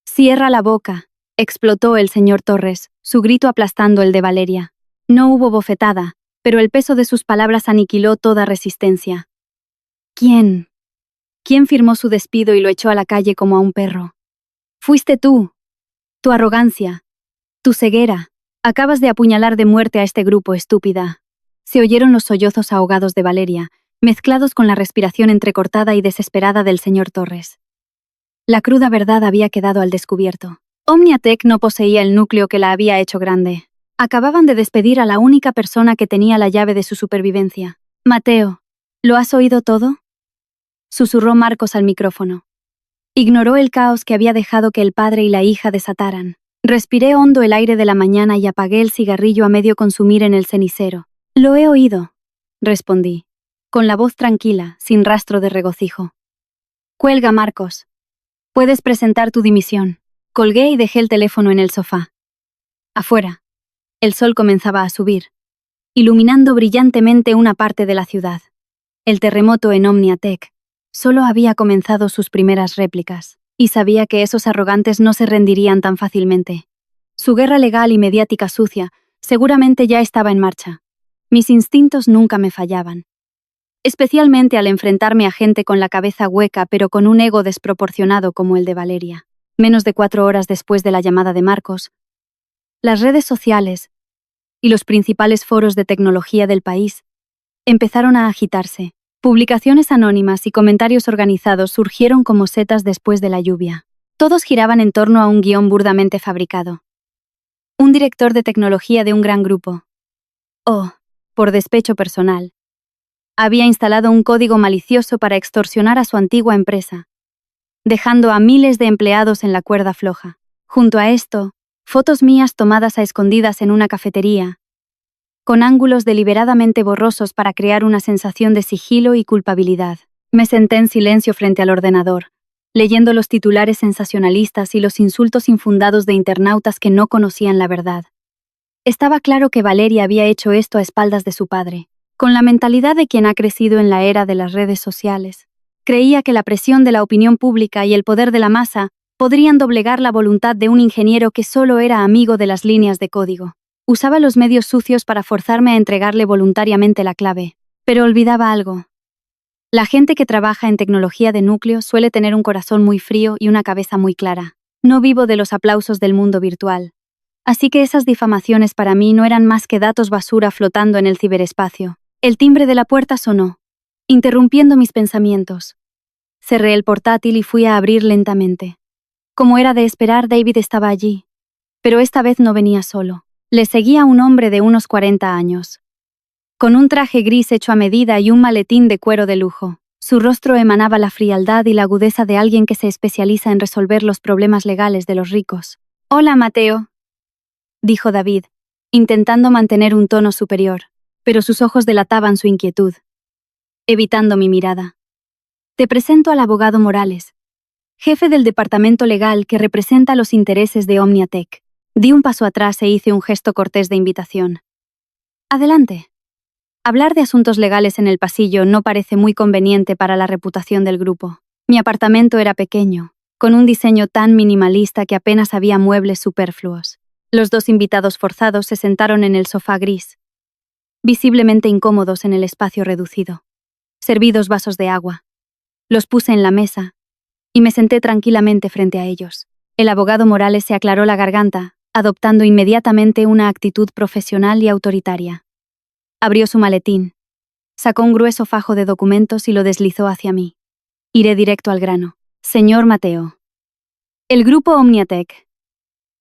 «Cierra la boca», explotó el señor Torres, su grito aplastando el de Valeria. No hubo bofetada, pero el peso de sus palabras aniquiló toda resistencia. ¿Quién firmó su despido y lo echó a la calle como a un perro? Fuiste tú. Tu arrogancia. Tu ceguera. Acabas de apuñalar de muerte a este grupo, estúpida. Se oyeron los sollozos ahogados de Valeria, mezclados con la respiración entrecortada y desesperada del señor Torres. La cruda verdad había quedado al descubierto. Omniatech no poseía el núcleo que la había hecho grande. Acababan de despedir a la única persona que tenía la llave de su supervivencia. «Mateo, ¿lo has oído todo?», susurró Marcos al micrófono. Ignoró el caos que había dejado que el padre y la hija desataran. Respiré hondo el aire de la mañana y apagué el cigarrillo a medio consumir en el cenicero. «Lo he oído», respondí, con la voz tranquila, sin rastro de regocijo. «Cuelga, Marcos. Puedes presentar tu dimisión». Colgué y dejé el teléfono en el sofá. Afuera, el sol comenzaba a subir, iluminando brillantemente una parte de la ciudad. El terremoto en Omniatech solo había comenzado sus primeras réplicas, y sabía que esos arrogantes no se rendirían tan fácilmente. Su guerra legal y mediática sucia seguramente ya estaba en marcha. Mis instintos nunca me fallaban, especialmente al enfrentarme a gente con la cabeza hueca pero con un ego desproporcionado como el de Valeria. Menos de 4 horas después de la llamada de Marcos, las redes sociales y los principales foros de tecnología del país empezaron a agitarse. Publicaciones anónimas y comentarios organizados surgieron como setas después de la lluvia. Todos giraban en torno a un guión burdamente fabricado. Un director de tecnología de un gran grupo. Oh, por despecho personal. Había instalado un código malicioso para extorsionar a su antigua empresa, dejando a miles de empleados en la cuerda floja. Junto a esto, fotos mías tomadas a escondidas en una cafetería, con ángulos deliberadamente borrosos para crear una sensación de sigilo y culpabilidad. Me senté en silencio frente al ordenador, leyendo los titulares sensacionalistas y los insultos infundados de internautas que no conocían la verdad. Estaba claro que Valeria había hecho esto a espaldas de su padre, con la mentalidad de quien ha crecido en la era de las redes sociales. Creía que la presión de la opinión pública y el poder de la masa podrían doblegar la voluntad de un ingeniero que solo era amigo de las líneas de código. Usaba los medios sucios para forzarme a entregarle voluntariamente la clave, pero olvidaba algo. La gente que trabaja en tecnología de núcleo suele tener un corazón muy frío y una cabeza muy clara. No vivo de los aplausos del mundo virtual. Así que esas difamaciones para mí no eran más que datos basura flotando en el ciberespacio. El timbre de la puerta sonó, interrumpiendo mis pensamientos. Cerré el portátil y fui a abrir lentamente. Como era de esperar, David estaba allí. Pero esta vez no venía solo. Le seguía un hombre de unos 40 años. Con un traje gris hecho a medida y un maletín de cuero de lujo. Su rostro emanaba la frialdad y la agudeza de alguien que se especializa en resolver los problemas legales de los ricos. «Hola, Mateo», dijo David, intentando mantener un tono superior, pero sus ojos delataban su inquietud, evitando mi mirada. «Te presento al abogado Morales, jefe del departamento legal que representa los intereses de OmniaTech». Di un paso atrás e hice un gesto cortés de invitación. «Adelante». Hablar de asuntos legales en el pasillo no parece muy conveniente para la reputación del grupo. Mi apartamento era pequeño, con un diseño tan minimalista que apenas había muebles superfluos. Los dos invitados forzados se sentaron en el sofá gris, visiblemente incómodos en el espacio reducido. Serví 2 vasos de agua. Los puse en la mesa y me senté tranquilamente frente a ellos. El abogado Morales se aclaró la garganta, adoptando inmediatamente una actitud profesional y autoritaria. Abrió su maletín, sacó un grueso fajo de documentos y lo deslizó hacia mí. Iré directo al grano. Señor Mateo, el grupo OmniaTech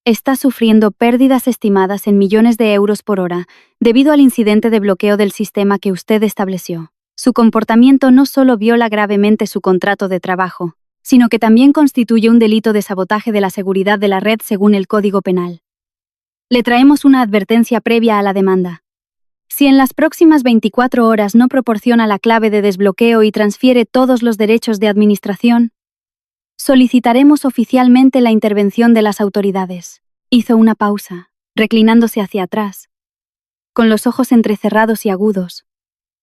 está sufriendo pérdidas estimadas en millones de euros por hora debido al incidente de bloqueo del sistema que usted estableció. Su comportamiento no solo viola gravemente su contrato de trabajo, sino que también constituye un delito de sabotaje de la seguridad de la red según el Código Penal. Le traemos una advertencia previa a la demanda. Si en las próximas 24 horas no proporciona la clave de desbloqueo y transfiere todos los derechos de administración, solicitaremos oficialmente la intervención de las autoridades. Hizo una pausa, reclinándose hacia atrás, con los ojos entrecerrados y agudos,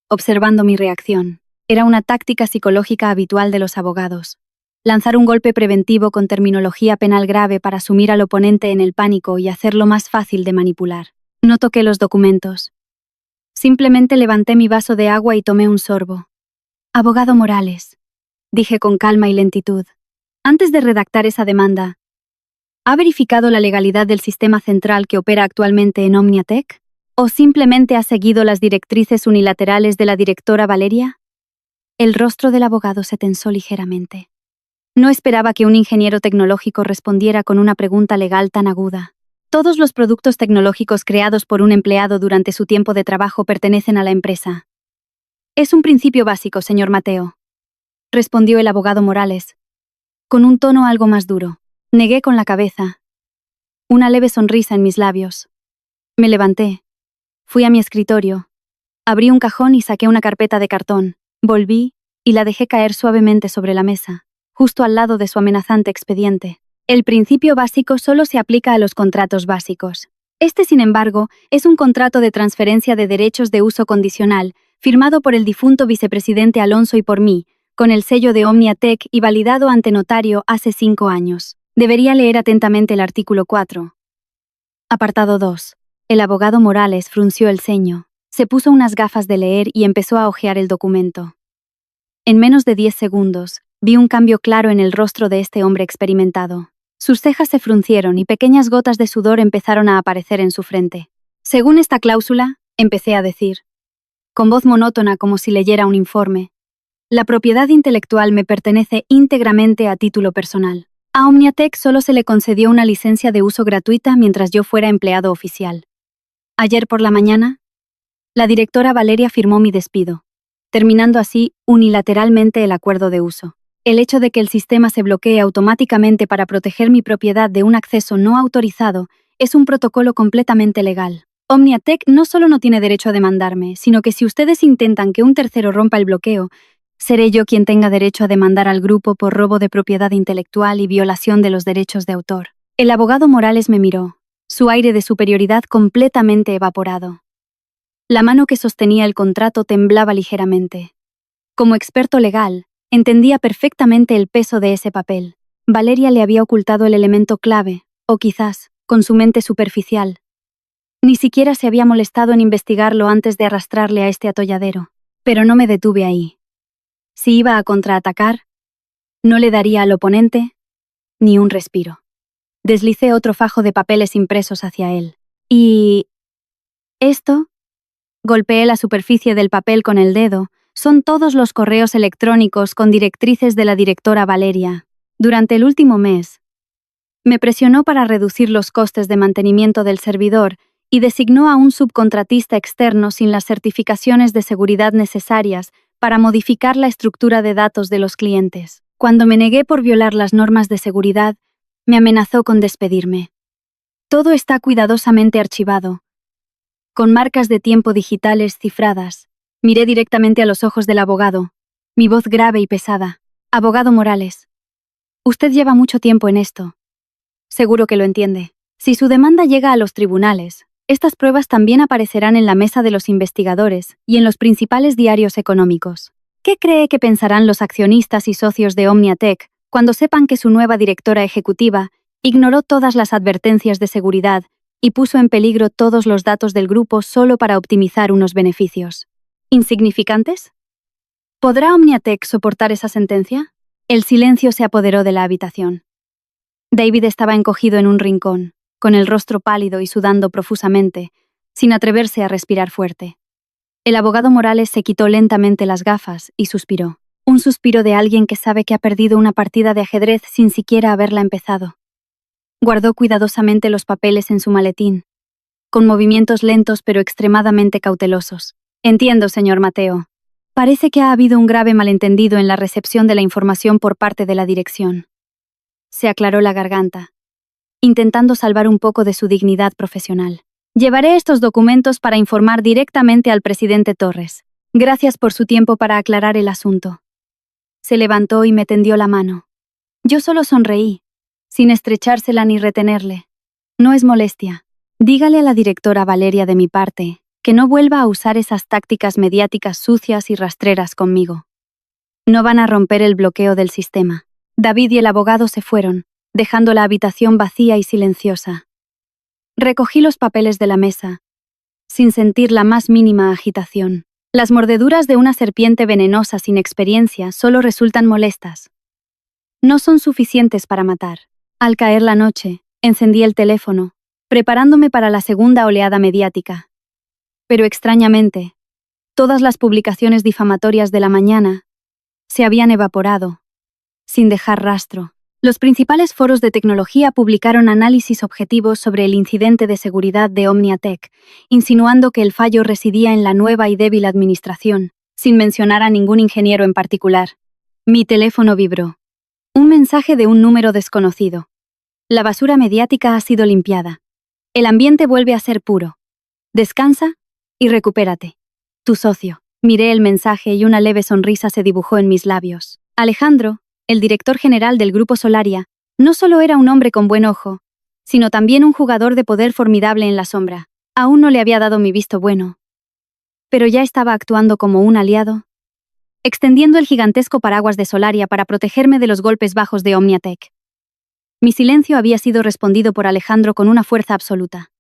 observando mi reacción. Era una táctica psicológica habitual de los abogados. Lanzar un golpe preventivo con terminología penal grave para sumir al oponente en el pánico y hacerlo más fácil de manipular. No toqué los documentos. Simplemente levanté mi vaso de agua y tomé un sorbo. «Abogado Morales», dije con calma y lentitud, antes de redactar esa demanda, ¿ha verificado la legalidad del sistema central que opera actualmente en OmniaTech? ¿O simplemente ha seguido las directrices unilaterales de la directora Valeria? El rostro del abogado se tensó ligeramente. No esperaba que un ingeniero tecnológico respondiera con una pregunta legal tan aguda. Todos los productos tecnológicos creados por un empleado durante su tiempo de trabajo pertenecen a la empresa. Es un principio básico, señor Mateo, respondió el abogado Morales, con un tono algo más duro. Negué con la cabeza, una leve sonrisa en mis labios. Me levanté, fui a mi escritorio, abrí un cajón y saqué una carpeta de cartón, volví y la dejé caer suavemente sobre la mesa, justo al lado de su amenazante expediente. El principio básico solo se aplica a los contratos básicos. Este, sin embargo, es un contrato de transferencia de derechos de uso condicional, firmado por el difunto vicepresidente Alonso y por mí, con el sello de OmniaTech y validado ante notario hace 5 años. Debería leer atentamente el artículo 4. Apartado 2. El abogado Morales frunció el ceño, se puso unas gafas de leer y empezó a hojear el documento. En menos de 10 segundos, vi un cambio claro en el rostro de este hombre experimentado. Sus cejas se fruncieron y pequeñas gotas de sudor empezaron a aparecer en su frente. Según esta cláusula, empecé a decir, con voz monótona como si leyera un informe, La propiedad intelectual me pertenece íntegramente a título personal. A OmniaTech solo se le concedió una licencia de uso gratuita mientras yo fuera empleado oficial. Ayer por la mañana, la directora Valeria firmó mi despido, terminando así unilateralmente el acuerdo de uso. El hecho de que el sistema se bloquee automáticamente para proteger mi propiedad de un acceso no autorizado es un protocolo completamente legal. OmniaTech no solo no tiene derecho a demandarme, sino que si ustedes intentan que un tercero rompa el bloqueo, seré yo quien tenga derecho a demandar al grupo por robo de propiedad intelectual y violación de los derechos de autor. El abogado Morales me miró, su aire de superioridad completamente evaporado. La mano que sostenía el contrato temblaba ligeramente. Como experto legal, entendía perfectamente el peso de ese papel. Valeria le había ocultado el elemento clave, o quizás, con su mente superficial. Ni siquiera se había molestado en investigarlo antes de arrastrarle a este atolladero. Pero no me detuve ahí. Si iba a contraatacar, no le daría al oponente ni un respiro. Deslicé otro fajo de papeles impresos hacia él. Y... esto... golpeé la superficie del papel con el dedo. Son todos los correos electrónicos con directrices de la directora Valeria. Durante el último mes, me presionó para reducir los costes de mantenimiento del servidor y designó a un subcontratista externo sin las certificaciones de seguridad necesarias para modificar la estructura de datos de los clientes. Cuando me negué por violar las normas de seguridad, me amenazó con despedirme. Todo está cuidadosamente archivado, con marcas de tiempo digitales cifradas. Miré directamente a los ojos del abogado, mi voz grave y pesada. Abogado Morales, usted lleva mucho tiempo en esto. Seguro que lo entiende. Si su demanda llega a los tribunales, estas pruebas también aparecerán en la mesa de los investigadores y en los principales diarios económicos. ¿Qué cree que pensarán los accionistas y socios de OmniaTech cuando sepan que su nueva directora ejecutiva ignoró todas las advertencias de seguridad y puso en peligro todos los datos del grupo solo para optimizar unos beneficios? ¿Insignificantes? ¿Podrá OmniaTech soportar esa sentencia? El silencio se apoderó de la habitación. David estaba encogido en un rincón, con el rostro pálido y sudando profusamente, sin atreverse a respirar fuerte. El abogado Morales se quitó lentamente las gafas y suspiró. Un suspiro de alguien que sabe que ha perdido una partida de ajedrez sin siquiera haberla empezado. Guardó cuidadosamente los papeles en su maletín, con movimientos lentos pero extremadamente cautelosos. Entiendo, señor Mateo. Parece que ha habido un grave malentendido en la recepción de la información por parte de la dirección. Se aclaró la garganta, intentando salvar un poco de su dignidad profesional. Llevaré estos documentos para informar directamente al presidente Torres. Gracias por su tiempo para aclarar el asunto. Se levantó y me tendió la mano. Yo solo sonreí, sin estrechársela ni retenerle. No es molestia. Dígale a la directora Valeria de mi parte que no vuelva a usar esas tácticas mediáticas sucias y rastreras conmigo. No van a romper el bloqueo del sistema. David y el abogado se fueron, dejando la habitación vacía y silenciosa. Recogí los papeles de la mesa, sin sentir la más mínima agitación. Las mordeduras de una serpiente venenosa sin experiencia solo resultan molestas. No son suficientes para matar. Al caer la noche, encendí el teléfono, preparándome para la segunda oleada mediática. Pero extrañamente, todas las publicaciones difamatorias de la mañana se habían evaporado, sin dejar rastro. Los principales foros de tecnología publicaron análisis objetivos sobre el incidente de seguridad de OmniaTech, insinuando que el fallo residía en la nueva y débil administración, sin mencionar a ningún ingeniero en particular. Mi teléfono vibró. Un mensaje de un número desconocido. La basura mediática ha sido limpiada. El ambiente vuelve a ser puro. Descansa y recupérate. Tu socio. Miré el mensaje y una leve sonrisa se dibujó en mis labios. Alejandro, el director general del Grupo Solaria, no solo era un hombre con buen ojo, sino también un jugador de poder formidable en la sombra. Aún no le había dado mi visto bueno, pero ya estaba actuando como un aliado, extendiendo el gigantesco paraguas de Solaria para protegerme de los golpes bajos de OmniaTech. Mi silencio había sido respondido por Alejandro con una fuerza absoluta.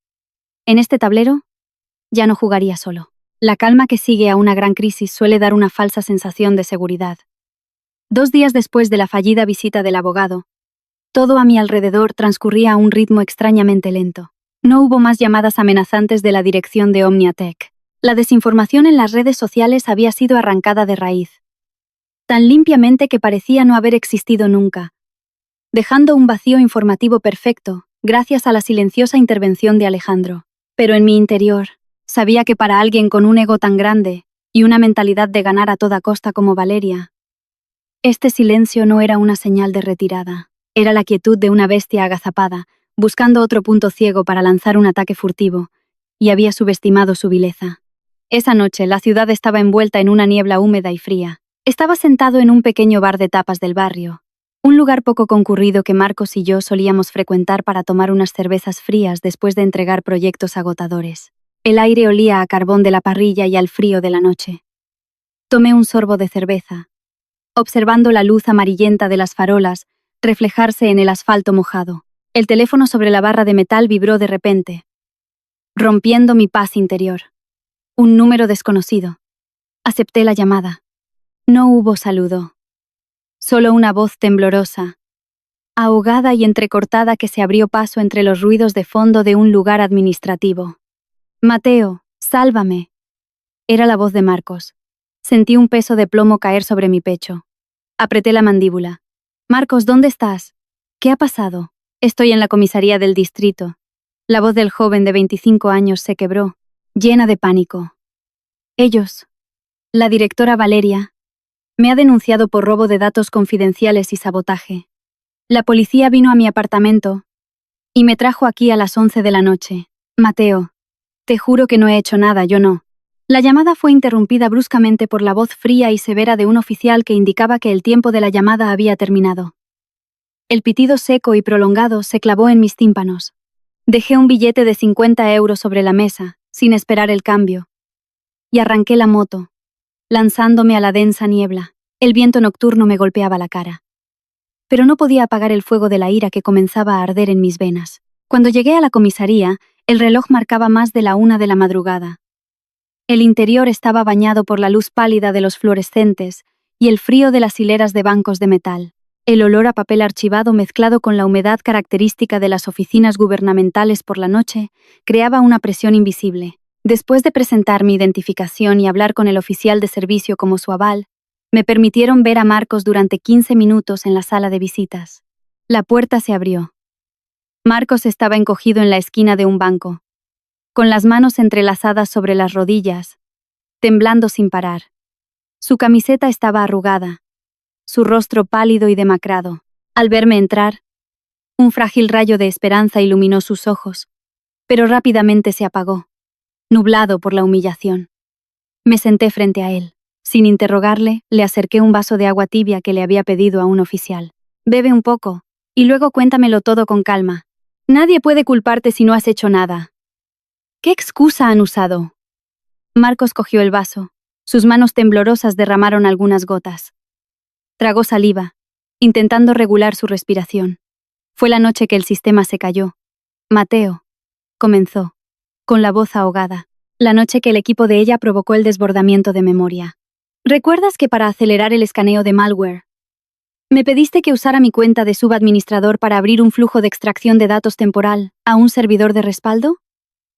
En este tablero, ya no jugaría solo. La calma que sigue a una gran crisis suele dar una falsa sensación de seguridad. 2 días después de la fallida visita del abogado, todo a mi alrededor transcurría a un ritmo extrañamente lento. No hubo más llamadas amenazantes de la dirección de OmniaTech. La desinformación en las redes sociales había sido arrancada de raíz. tan limpiamente que parecía no haber existido nunca, dejando un vacío informativo perfecto, gracias a la silenciosa intervención de Alejandro. Pero en mi interior, sabía que para alguien con un ego tan grande y una mentalidad de ganar a toda costa como Valeria, este silencio no era una señal de retirada, era la quietud de una bestia agazapada, buscando otro punto ciego para lanzar un ataque furtivo, y había subestimado su vileza. Esa noche, la ciudad estaba envuelta en una niebla húmeda y fría. Estaba sentado en un pequeño bar de tapas del barrio, un lugar poco concurrido que Marcos y yo solíamos frecuentar para tomar unas cervezas frías después de entregar proyectos agotadores. El aire olía a carbón de la parrilla y al frío de la noche. Tomé un sorbo de cerveza, observando la luz amarillenta de las farolas reflejarse en el asfalto mojado. El teléfono sobre la barra de metal vibró de repente, rompiendo mi paz interior. Un número desconocido. Acepté la llamada. No hubo saludo. Solo una voz temblorosa, ahogada y entrecortada que se abrió paso entre los ruidos de fondo de un lugar administrativo. Mateo, sálvame. Era la voz de Marcos. Sentí un peso de plomo caer sobre mi pecho. Apreté la mandíbula. Marcos, ¿dónde estás? ¿Qué ha pasado? Estoy en la comisaría del distrito. La voz del joven de 25 años se quebró, llena de pánico. Ellos, la directora Valeria, me ha denunciado por robo de datos confidenciales y sabotaje. La policía vino a mi apartamento y me trajo aquí a las 11 de la noche. Mateo, te juro que no he hecho nada, yo no. La llamada fue interrumpida bruscamente por la voz fría y severa de un oficial que indicaba que el tiempo de la llamada había terminado. El pitido seco y prolongado se clavó en mis tímpanos. Dejé un billete de 50 euros sobre la mesa, sin esperar el cambio, y arranqué la moto, lanzándome a la densa niebla. El viento nocturno me golpeaba la cara. Pero no podía apagar el fuego de la ira que comenzaba a arder en mis venas. Cuando llegué a la comisaría, el reloj marcaba más de la 1 de la madrugada. El interior estaba bañado por la luz pálida de los fluorescentes y el frío de las hileras de bancos de metal. El olor a papel archivado mezclado con la humedad característica de las oficinas gubernamentales por la noche creaba una presión invisible. Después de presentar mi identificación y hablar con el oficial de servicio como su aval, me permitieron ver a Marcos durante 15 minutos en la sala de visitas. La puerta se abrió. Marcos estaba encogido en la esquina de un banco, con las manos entrelazadas sobre las rodillas, temblando sin parar. Su camiseta estaba arrugada, su rostro pálido y demacrado. Al verme entrar, un frágil rayo de esperanza iluminó sus ojos, pero rápidamente se apagó, nublado por la humillación. Me senté frente a él. Sin interrogarle, le acerqué un vaso de agua tibia que le había pedido a un oficial. Bebe un poco, y luego cuéntamelo todo con calma. Nadie puede culparte si no has hecho nada. ¿Qué excusa han usado? Marcos cogió el vaso. Sus manos temblorosas derramaron algunas gotas. Tragó saliva, intentando regular su respiración. Fue la noche que el sistema se cayó. Mateo, comenzó, con la voz ahogada. La noche que el equipo de ella provocó el desbordamiento de memoria. ¿Recuerdas que para acelerar el escaneo de malware, me pediste que usara mi cuenta de subadministrador para abrir un flujo de extracción de datos temporal a un servidor de respaldo?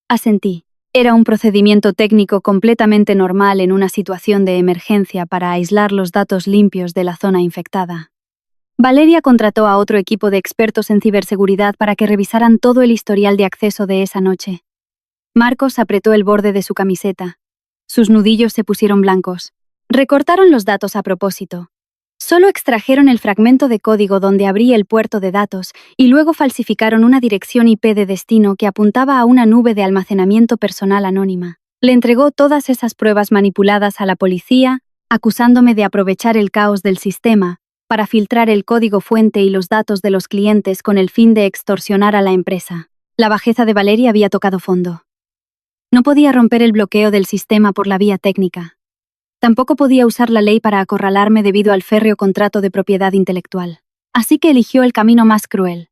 Asentí. Era un procedimiento técnico completamente normal en una situación de emergencia para aislar los datos limpios de la zona infectada. Valeria contrató a otro equipo de expertos en ciberseguridad para que revisaran todo el historial de acceso de esa noche. Marcos apretó el borde de su camiseta. Sus nudillos se pusieron blancos. Recortaron los datos a propósito. Solo extrajeron el fragmento de código donde abría el puerto de datos y luego falsificaron una dirección IP de destino que apuntaba a una nube de almacenamiento personal anónima. Le entregó todas esas pruebas manipuladas a la policía, acusándome de aprovechar el caos del sistema para filtrar el código fuente y los datos de los clientes con el fin de extorsionar a la empresa. La bajeza de Valeria había tocado fondo. No podía romper el bloqueo del sistema por la vía técnica. Tampoco podía usar la ley para acorralarme debido al férreo contrato de propiedad intelectual. Así que eligió el camino más cruel.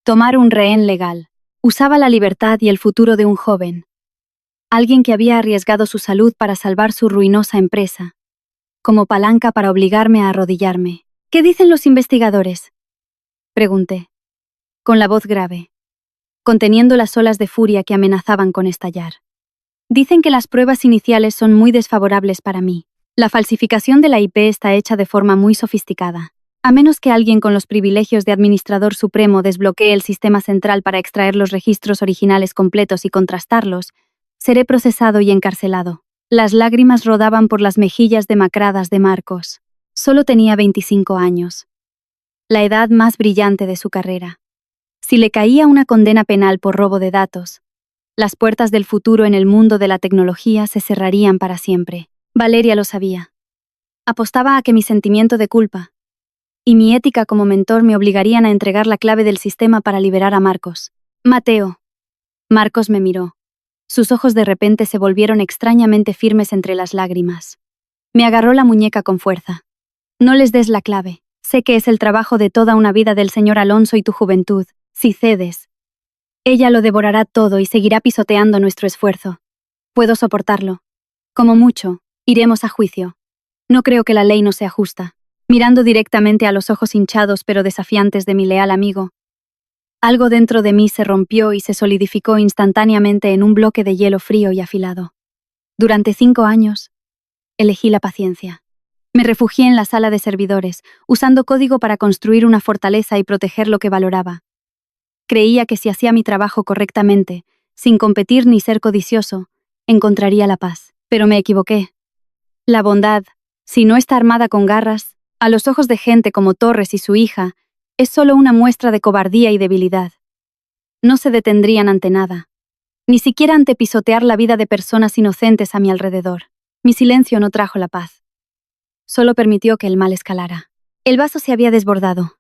Tomar un rehén legal. Usaba la libertad y el futuro de un joven. Alguien que había arriesgado su salud para salvar su ruinosa empresa, como palanca para obligarme a arrodillarme. ¿Qué dicen los investigadores?, pregunté, con la voz grave, conteniendo las olas de furia que amenazaban con estallar. Dicen que las pruebas iniciales son muy desfavorables para mí. La falsificación de la IP está hecha de forma muy sofisticada. A menos que alguien con los privilegios de administrador supremo desbloquee el sistema central para extraer los registros originales completos y contrastarlos, seré procesado y encarcelado. Las lágrimas rodaban por las mejillas demacradas de Marcos. Solo tenía 25 años. La edad más brillante de su carrera. Si le caía una condena penal por robo de datos, las puertas del futuro en el mundo de la tecnología se cerrarían para siempre. Valeria lo sabía. Apostaba a que mi sentimiento de culpa y mi ética como mentor me obligarían a entregar la clave del sistema para liberar a Marcos. Mateo. Marcos me miró. Sus ojos de repente se volvieron extrañamente firmes entre las lágrimas. Me agarró la muñeca con fuerza. No les des la clave. Sé que es el trabajo de toda una vida del señor Alonso y tu juventud. Si cedes, ella lo devorará todo y seguirá pisoteando nuestro esfuerzo. Puedo soportarlo. Como mucho, iremos a juicio. No creo que la ley no sea justa. Mirando directamente a los ojos hinchados pero desafiantes de mi leal amigo, algo dentro de mí se rompió y se solidificó instantáneamente en un bloque de hielo frío y afilado. Durante 5 años, elegí la paciencia. Me refugié en la sala de servidores, usando código para construir una fortaleza y proteger lo que valoraba. Creía que si hacía mi trabajo correctamente, sin competir ni ser codicioso, encontraría la paz. Pero me equivoqué. La bondad, si no está armada con garras, a los ojos de gente como Torres y su hija, es solo una muestra de cobardía y debilidad. No se detendrían ante nada, ni siquiera ante pisotear la vida de personas inocentes a mi alrededor. Mi silencio no trajo la paz. Solo permitió que el mal escalara. El vaso se había desbordado.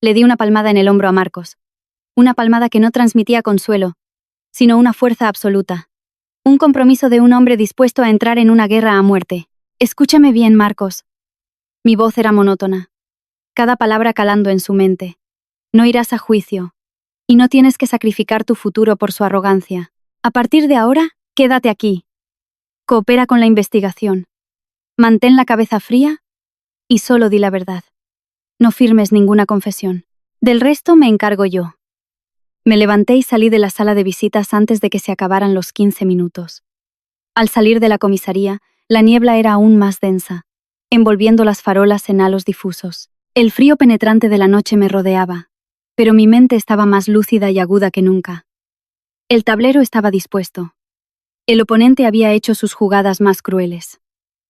Le di una palmada en el hombro a Marcos. Una palmada que no transmitía consuelo, sino una fuerza absoluta. Un compromiso de un hombre dispuesto a entrar en una guerra a muerte. Escúchame bien, Marcos. Mi voz era monótona, cada palabra calando en su mente. No irás a juicio, y no tienes que sacrificar tu futuro por su arrogancia. A partir de ahora, quédate aquí. Coopera con la investigación. Mantén la cabeza fría y solo di la verdad. No firmes ninguna confesión. Del resto me encargo yo. Me levanté y salí de la sala de visitas antes de que se acabaran los 15 minutos. Al salir de la comisaría, la niebla era aún más densa, envolviendo las farolas en halos difusos. El frío penetrante de la noche me rodeaba, pero mi mente estaba más lúcida y aguda que nunca. El tablero estaba dispuesto. El oponente había hecho sus jugadas más crueles.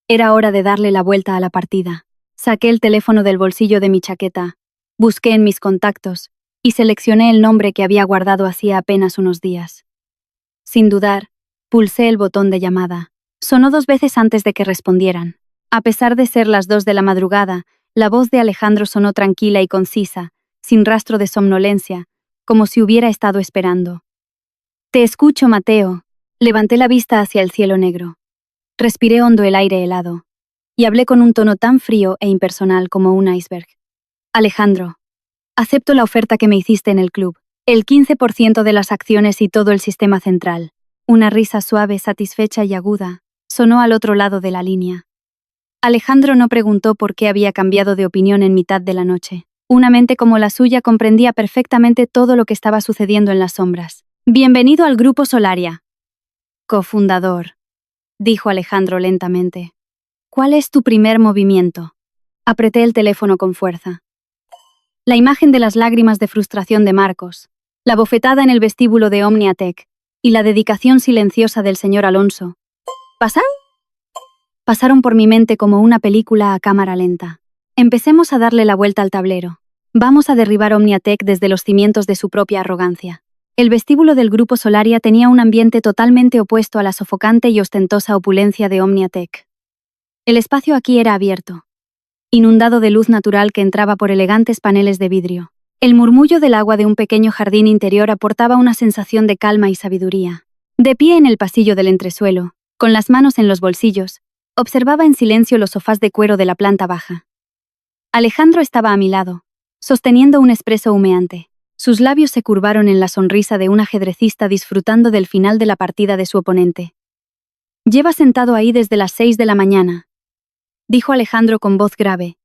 Era hora de darle la vuelta a la partida. Saqué el teléfono del bolsillo de mi chaqueta, busqué en mis contactos y seleccioné el nombre que había guardado hacía apenas unos días. Sin dudar, pulsé el botón de llamada. Sonó 2 veces antes de que respondieran. A pesar de ser las 2 de la madrugada, la voz de Alejandro sonó tranquila y concisa, sin rastro de somnolencia, como si hubiera estado esperando. Te escucho, Mateo. Levanté la vista hacia el cielo negro. Respiré hondo el aire helado, y hablé con un tono tan frío e impersonal como un iceberg. Alejandro, acepto la oferta que me hiciste en el club, el 15% de las acciones y todo el sistema central. Una risa suave, satisfecha y aguda sonó al otro lado de la línea. Alejandro no preguntó por qué había cambiado de opinión en mitad de la noche. Una mente como la suya comprendía perfectamente todo lo que estaba sucediendo en las sombras. Bienvenido al Grupo Solaria. Cofundador, dijo Alejandro lentamente. ¿Cuál es tu primer movimiento? Apreté el teléfono con fuerza. La imagen de las lágrimas de frustración de Marcos, la bofetada en el vestíbulo de Omniatech y la dedicación silenciosa del señor Alonso. Pasaron por mi mente como una película a cámara lenta. Empecemos a darle la vuelta al tablero. Vamos a derribar Omniatech desde los cimientos de su propia arrogancia. El vestíbulo del Grupo Solaria tenía un ambiente totalmente opuesto a la sofocante y ostentosa opulencia de Omniatech. El espacio aquí era abierto, inundado de luz natural que entraba por elegantes paneles de vidrio. El murmullo del agua de un pequeño jardín interior aportaba una sensación de calma y sabiduría. De pie en el pasillo del entresuelo, con las manos en los bolsillos, observaba en silencio los sofás de cuero de la planta baja. Alejandro estaba a mi lado, sosteniendo un espresso humeante. Sus labios se curvaron en la sonrisa de un ajedrecista disfrutando del final de la partida de su oponente. Lleva sentado ahí desde las 6 de la mañana, dijo Alejandro con voz grave,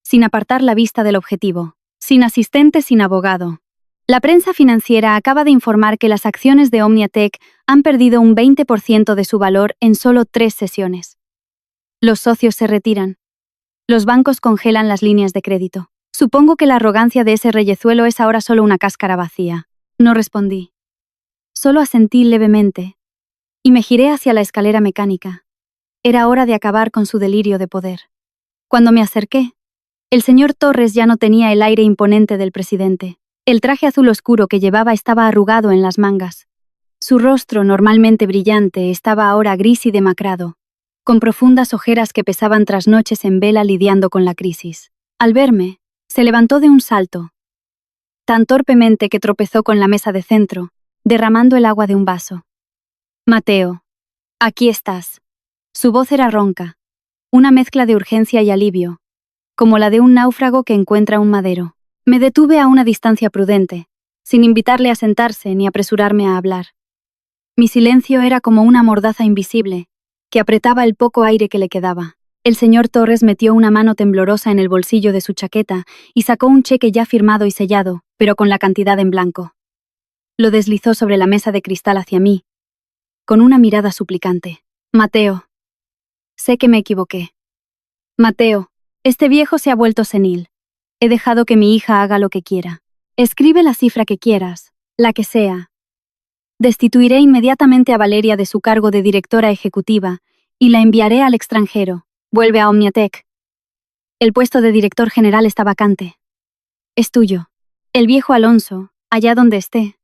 sin apartar la vista del objetivo, sin asistente, sin abogado. La prensa financiera acaba de informar que las acciones de Omniatech han perdido un 20% de su valor en solo 3 sesiones. Los socios se retiran. Los bancos congelan las líneas de crédito. Supongo que la arrogancia de ese reyezuelo es ahora solo una cáscara vacía. No respondí. Solo asentí levemente y me giré hacia la escalera mecánica. Era hora de acabar con su delirio de poder. Cuando me acerqué, el señor Torres ya no tenía el aire imponente del presidente. El traje azul oscuro que llevaba estaba arrugado en las mangas. Su rostro, normalmente brillante, estaba ahora gris y demacrado, con profundas ojeras que pesaban tras noches en vela lidiando con la crisis. Al verme, se levantó de un salto, tan torpemente que tropezó con la mesa de centro, derramando el agua de un vaso. Mateo, aquí estás. Su voz era ronca, una mezcla de urgencia y alivio, como la de un náufrago que encuentra un madero. Me detuve a una distancia prudente, sin invitarle a sentarse ni apresurarme a hablar. Mi silencio era como una mordaza invisible, que apretaba el poco aire que le quedaba. El señor Torres metió una mano temblorosa en el bolsillo de su chaqueta y sacó un cheque ya firmado y sellado, pero con la cantidad en blanco. Lo deslizó sobre la mesa de cristal hacia mí, con una mirada suplicante. Mateo. Sé que me equivoqué. Mateo, este viejo se ha vuelto senil. He dejado que mi hija haga lo que quiera. Escribe la cifra que quieras, la que sea. Destituiré inmediatamente a Valeria de su cargo de directora ejecutiva y la enviaré al extranjero. Vuelve a Omniatech. El puesto de director general está vacante. Es tuyo. El viejo Alonso, allá donde esté.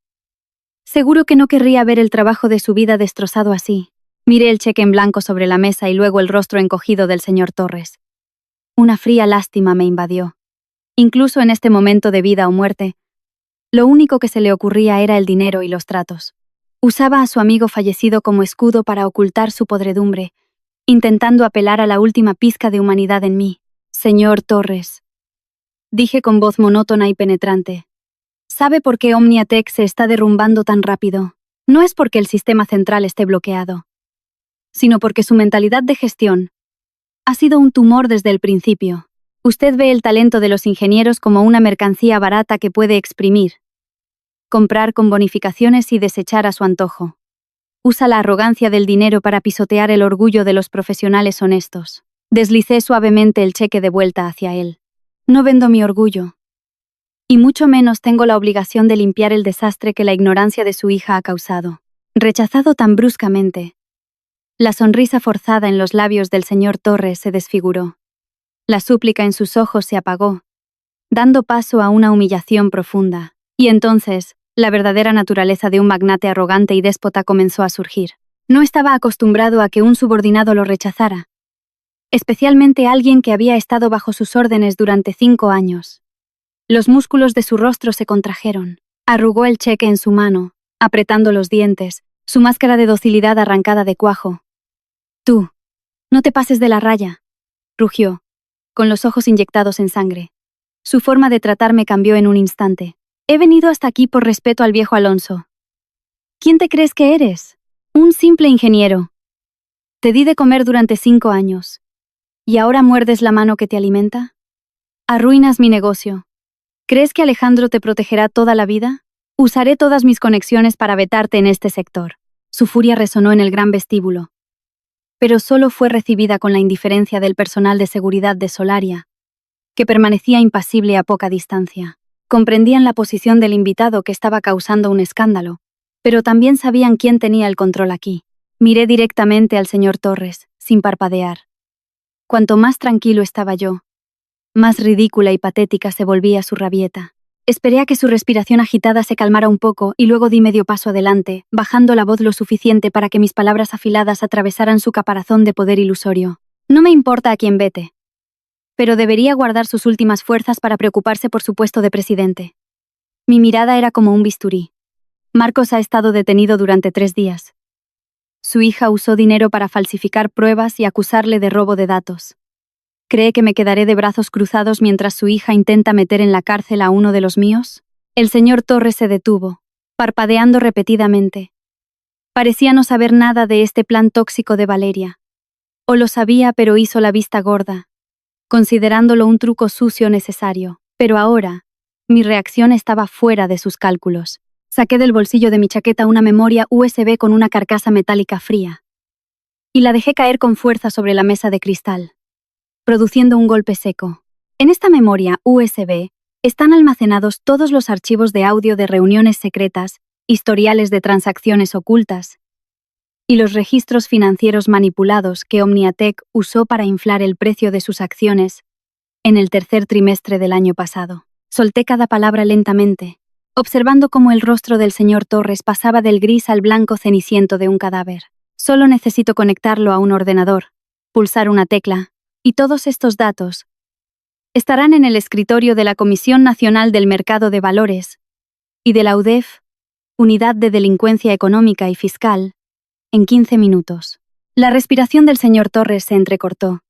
Seguro que no querría ver el trabajo de su vida destrozado así. Miré el cheque en blanco sobre la mesa y luego el rostro encogido del señor Torres. Una fría lástima me invadió. Incluso en este momento de vida o muerte, lo único que se le ocurría era el dinero y los tratos. Usaba a su amigo fallecido como escudo para ocultar su podredumbre, intentando apelar a la última pizca de humanidad en mí. Señor Torres, dije con voz monótona y penetrante. ¿Sabe por qué Omniatech se está derrumbando tan rápido? No es porque el sistema central esté bloqueado, sino porque su mentalidad de gestión ha sido un tumor desde el principio. Usted ve el talento de los ingenieros como una mercancía barata que puede exprimir, comprar con bonificaciones y desechar a su antojo. Usa la arrogancia del dinero para pisotear el orgullo de los profesionales honestos. Deslicé suavemente el cheque de vuelta hacia él. No vendo mi orgullo. Y mucho menos tengo la obligación de limpiar el desastre que la ignorancia de su hija ha causado. Rechazado tan bruscamente, la sonrisa forzada en los labios del señor Torres se desfiguró. La súplica en sus ojos se apagó, dando paso a una humillación profunda. Y entonces, la verdadera naturaleza de un magnate arrogante y déspota comenzó a surgir. No estaba acostumbrado a que un subordinado lo rechazara, especialmente alguien que había estado bajo sus órdenes durante 5 años. Los músculos de su rostro se contrajeron. Arrugó el cheque en su mano, apretando los dientes, su máscara de docilidad arrancada de cuajo. Tú, no te pases de la raya, rugió, con los ojos inyectados en sangre. Su forma de tratarme cambió en un instante. He venido hasta aquí por respeto al viejo Alonso. ¿Quién te crees que eres? Un simple ingeniero. Te di de comer durante 5 años. ¿Y ahora muerdes la mano que te alimenta? Arruinas mi negocio. ¿Crees que Alejandro te protegerá toda la vida? Usaré todas mis conexiones para vetarte en este sector. Su furia resonó en el gran vestíbulo, pero solo fue recibida con la indiferencia del personal de seguridad de Solaria, que permanecía impasible a poca distancia. Comprendían la posición del invitado que estaba causando un escándalo, pero también sabían quién tenía el control aquí. Miré directamente al señor Torres, sin parpadear. Cuanto más tranquilo estaba yo, más ridícula y patética se volvía su rabieta. Esperé a que su respiración agitada se calmara un poco y luego di medio paso adelante, bajando la voz lo suficiente para que mis palabras afiladas atravesaran su caparazón de poder ilusorio. No me importa a quién vete, pero debería guardar sus últimas fuerzas para preocuparse por su puesto de presidente. Mi mirada era como un bisturí. Marcos ha estado detenido durante 3 días. Su hija usó dinero para falsificar pruebas y acusarle de robo de datos. ¿Cree que me quedaré de brazos cruzados mientras su hija intenta meter en la cárcel a uno de los míos? El señor Torres se detuvo, parpadeando repetidamente. Parecía no saber nada de este plan tóxico de Valeria. O lo sabía, pero hizo la vista gorda, considerándolo un truco sucio necesario. Pero ahora, mi reacción estaba fuera de sus cálculos. Saqué del bolsillo de mi chaqueta una memoria USB con una carcasa metálica fría. y la dejé caer con fuerza sobre la mesa de cristal, produciendo un golpe seco. En esta memoria USB están almacenados todos los archivos de audio de reuniones secretas, historiales de transacciones ocultas y los registros financieros manipulados que Omniatech usó para inflar el precio de sus acciones en el tercer trimestre del año pasado. Solté cada palabra lentamente, observando cómo el rostro del señor Torres pasaba del gris al blanco ceniciento de un cadáver. Solo necesito conectarlo a un ordenador, pulsar una tecla, y todos estos datos estarán en el escritorio de la Comisión Nacional del Mercado de Valores y de la UDEF, Unidad de Delincuencia Económica y Fiscal, en 15 minutos. La respiración del señor Torres se entrecortó.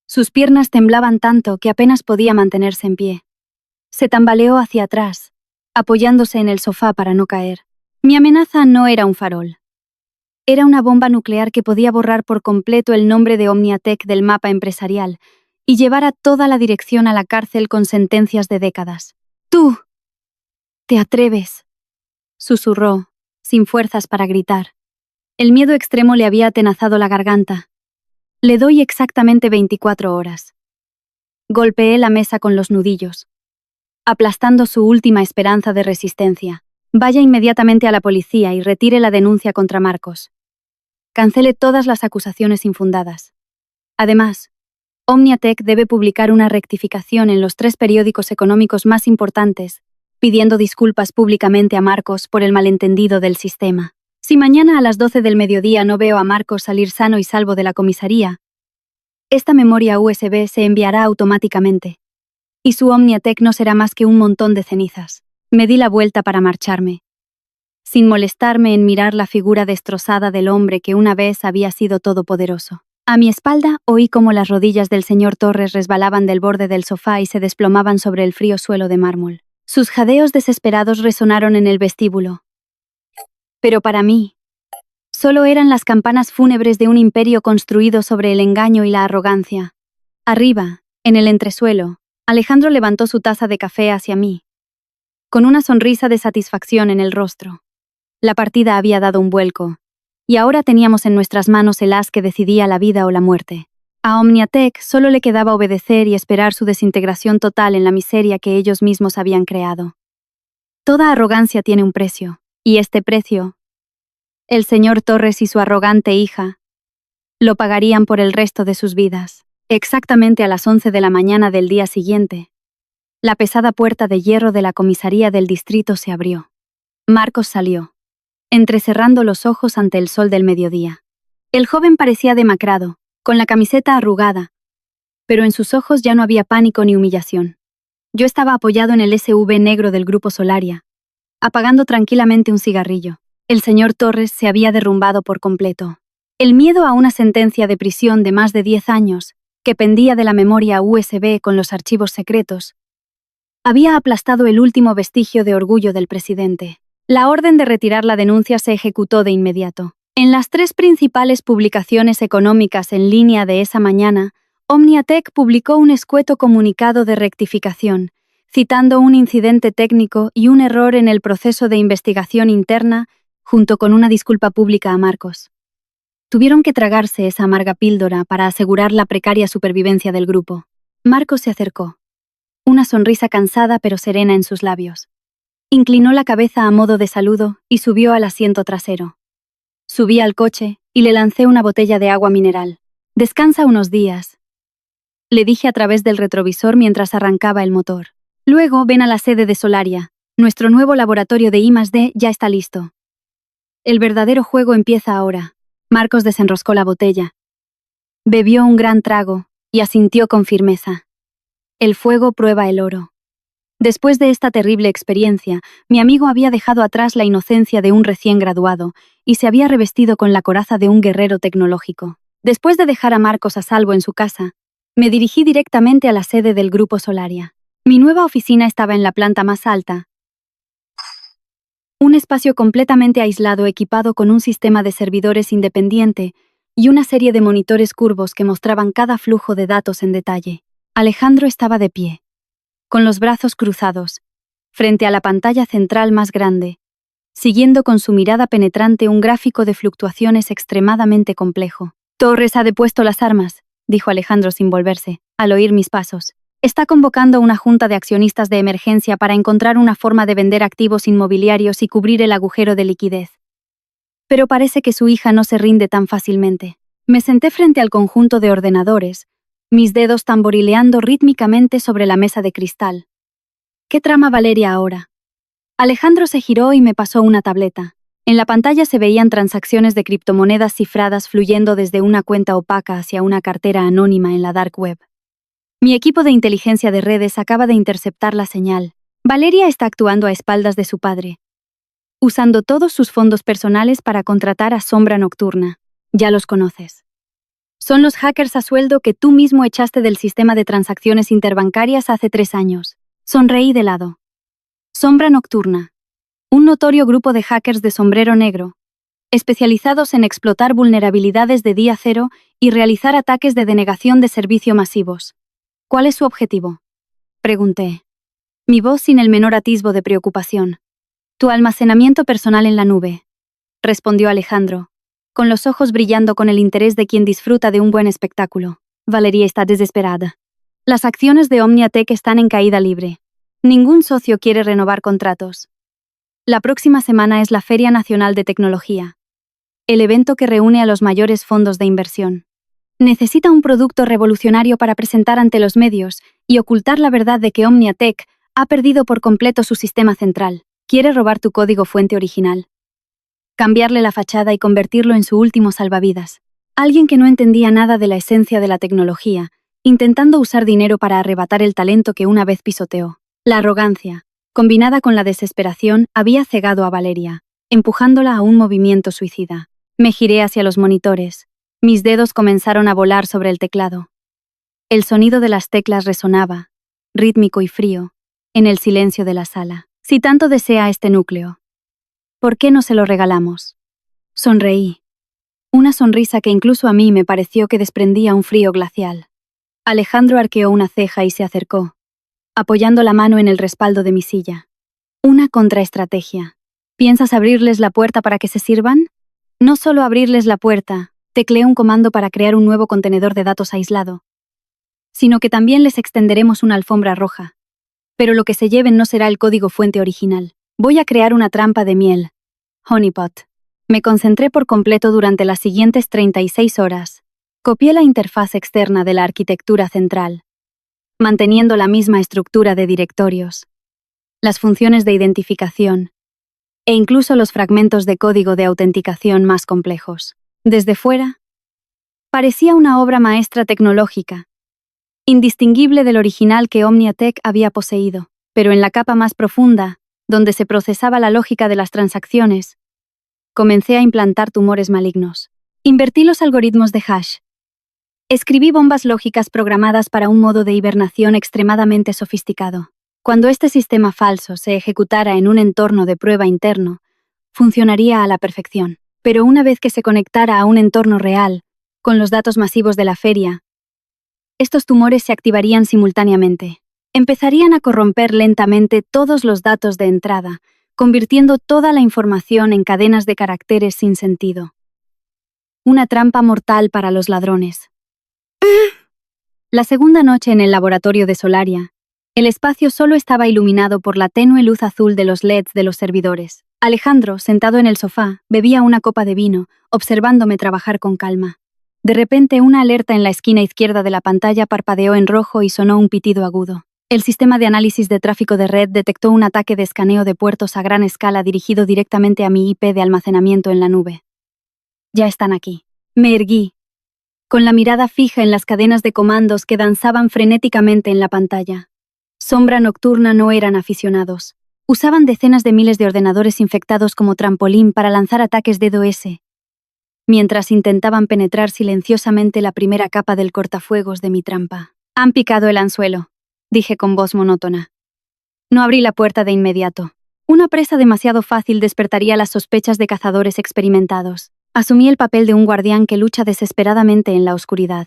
Sus piernas temblaban tanto que apenas podía mantenerse en pie. Se tambaleó hacia atrás, apoyándose en el sofá para no caer. Mi amenaza no era un farol. Era una bomba nuclear que podía borrar por completo el nombre de Omniatech del mapa empresarial y llevar a toda la dirección a la cárcel con sentencias de décadas. ¡Tú! ¿Te atreves?, susurró, sin fuerzas para gritar. El miedo extremo le había atenazado la garganta. Le doy exactamente 24 horas. Golpeé la mesa con los nudillos, aplastando su última esperanza de resistencia. Vaya inmediatamente a la policía y retire la denuncia contra Marcos. Cancele todas las acusaciones infundadas. Además, Omniatech debe publicar una rectificación en los 3 periódicos económicos más importantes, pidiendo disculpas públicamente a Marcos por el malentendido del sistema. Si mañana a las 12 del mediodía no veo a Marcos salir sano y salvo de la comisaría, esta memoria USB se enviará automáticamente, y su Omniatech no será más que un montón de cenizas. Me di la vuelta para marcharme, sin molestarme en mirar la figura destrozada del hombre que una vez había sido todopoderoso. A mi espalda oí cómo las rodillas del señor Torres resbalaban del borde del sofá y se desplomaban sobre el frío suelo de mármol. Sus jadeos desesperados resonaron en el vestíbulo. Pero para mí, solo eran las campanas fúnebres de un imperio construido sobre el engaño y la arrogancia. Arriba, en el entresuelo, Alejandro levantó su taza de café hacia mí, con una sonrisa de satisfacción en el rostro. La partida había dado un vuelco, y ahora teníamos en nuestras manos el as que decidía la vida o la muerte. A Omniatech solo le quedaba obedecer y esperar su desintegración total en la miseria que ellos mismos habían creado. Toda arrogancia tiene un precio, y este precio, el señor Torres y su arrogante hija, lo pagarían por el resto de sus vidas. Exactamente a las 11 de la mañana del día siguiente, la pesada puerta de hierro de la comisaría del distrito se abrió. Marcos salió, entrecerrando los ojos ante el sol del mediodía. El joven parecía demacrado, con la camiseta arrugada, pero en sus ojos ya no había pánico ni humillación. Yo estaba apoyado en el SUV negro del Grupo Solaria, apagando tranquilamente un cigarrillo. El señor Torres se había derrumbado por completo. El miedo a una sentencia de prisión de más de 10 años, que pendía de la memoria USB con los archivos secretos, había aplastado el último vestigio de orgullo del presidente. La orden de retirar la denuncia se ejecutó de inmediato. En las 3 principales publicaciones económicas en línea de esa mañana, Omniatech publicó un escueto comunicado de rectificación, citando un incidente técnico y un error en el proceso de investigación interna, junto con una disculpa pública a Marcos. Tuvieron que tragarse esa amarga píldora para asegurar la precaria supervivencia del grupo. Marcos se acercó, una sonrisa cansada pero serena en sus labios. Inclinó la cabeza a modo de saludo y subió al asiento trasero. Subí al coche y le lancé una botella de agua mineral. «Descansa unos días», le dije a través del retrovisor mientras arrancaba el motor. «Luego ven a la sede de Solaria. Nuestro nuevo laboratorio de I+D ya está listo. El verdadero juego empieza ahora». Marcos desenroscó la botella. Bebió un gran trago y asintió con firmeza. El fuego prueba el oro. Después de esta terrible experiencia, mi amigo había dejado atrás la inocencia de un recién graduado y se había revestido con la coraza de un guerrero tecnológico. Después de dejar a Marcos a salvo en su casa, me dirigí directamente a la sede del Grupo Solaria. Mi nueva oficina estaba en la planta más alta, un espacio completamente aislado equipado con un sistema de servidores independiente y una serie de monitores curvos que mostraban cada flujo de datos en detalle. Alejandro estaba de pie, con los brazos cruzados, frente a la pantalla central más grande, siguiendo con su mirada penetrante un gráfico de fluctuaciones extremadamente complejo. Torres ha depuesto las armas, dijo Alejandro sin volverse, al oír mis pasos. Está convocando una junta de accionistas de emergencia para encontrar una forma de vender activos inmobiliarios y cubrir el agujero de liquidez. Pero parece que su hija no se rinde tan fácilmente. Me senté frente al conjunto de ordenadores, mis dedos tamborileando rítmicamente sobre la mesa de cristal. ¿Qué trama Valeria ahora? Alejandro se giró y me pasó una tableta. En la pantalla se veían transacciones de criptomonedas cifradas fluyendo desde una cuenta opaca hacia una cartera anónima en la dark web. Mi equipo de inteligencia de redes acaba de interceptar la señal. Valeria está actuando a espaldas de su padre, usando todos sus fondos personales para contratar a Sombra Nocturna. Ya los conoces. Son los hackers a sueldo que tú mismo echaste del sistema de transacciones interbancarias hace 3 años. Sonreí de lado. Sombra Nocturna. Un notorio grupo de hackers de sombrero negro, especializados en explotar vulnerabilidades de día cero y realizar ataques de denegación de servicio masivos. ¿Cuál es su objetivo? Pregunté. Mi voz sin el menor atisbo de preocupación. Tu almacenamiento personal en la nube, respondió Alejandro, con los ojos brillando con el interés de quien disfruta de un buen espectáculo. Valeria está desesperada. Las acciones de OmniaTech están en caída libre. Ningún socio quiere renovar contratos. La próxima semana es la Feria Nacional de Tecnología, el evento que reúne a los mayores fondos de inversión. Necesita un producto revolucionario para presentar ante los medios y ocultar la verdad de que OmniaTech ha perdido por completo su sistema central. Quiere robar tu código fuente original, cambiarle la fachada y convertirlo en su último salvavidas. Alguien que no entendía nada de la esencia de la tecnología, intentando usar dinero para arrebatar el talento que una vez pisoteó. La arrogancia, combinada con la desesperación, había cegado a Valeria, empujándola a un movimiento suicida. Me giré hacia los monitores. Mis dedos comenzaron a volar sobre el teclado. El sonido de las teclas resonaba, rítmico y frío, en el silencio de la sala. Si tanto desea este núcleo, ¿por qué no se lo regalamos? Sonreí. Una sonrisa que incluso a mí me pareció que desprendía un frío glacial. Alejandro arqueó una ceja y se acercó, apoyando la mano en el respaldo de mi silla. Una contraestrategia. ¿Piensas abrirles la puerta para que se sirvan? No solo abrirles la puerta, tecleé un comando para crear un nuevo contenedor de datos aislado, sino que también les extenderemos una alfombra roja. Pero lo que se lleven no será el código fuente original. Voy a crear una trampa de miel. Honeypot. Me concentré por completo durante las siguientes 36 horas. Copié la interfaz externa de la arquitectura central, manteniendo la misma estructura de directorios, las funciones de identificación, e incluso los fragmentos de código de autenticación más complejos. Desde fuera, parecía una obra maestra tecnológica, indistinguible del original que OmniaTech había poseído, pero en la capa más profunda, donde se procesaba la lógica de las transacciones, comencé a implantar tumores malignos. Invertí los algoritmos de hash. Escribí bombas lógicas programadas para un modo de hibernación extremadamente sofisticado. Cuando este sistema falso se ejecutara en un entorno de prueba interno, funcionaría a la perfección. Pero una vez que se conectara a un entorno real, con los datos masivos de la feria, estos tumores se activarían simultáneamente. Empezarían a corromper lentamente todos los datos de entrada, convirtiendo toda la información en cadenas de caracteres sin sentido. Una trampa mortal para los ladrones. La segunda noche en el laboratorio de Solaria, el espacio solo estaba iluminado por la tenue luz azul de los LEDs de los servidores. Alejandro, sentado en el sofá, bebía una copa de vino, observándome trabajar con calma. De repente, una alerta en la esquina izquierda de la pantalla parpadeó en rojo y sonó un pitido agudo. El sistema de análisis de tráfico de red detectó un ataque de escaneo de puertos a gran escala dirigido directamente a mi IP de almacenamiento en la nube. Ya están aquí. Me erguí, con la mirada fija en las cadenas de comandos que danzaban frenéticamente en la pantalla. Sombra Nocturna no eran aficionados. Usaban decenas de miles de ordenadores infectados como trampolín para lanzar ataques de DOS, mientras intentaban penetrar silenciosamente la primera capa del cortafuegos de mi trampa. Han picado el anzuelo, dije con voz monótona. No abrí la puerta de inmediato. Una presa demasiado fácil despertaría las sospechas de cazadores experimentados. Asumí el papel de un guardián que lucha desesperadamente en la oscuridad.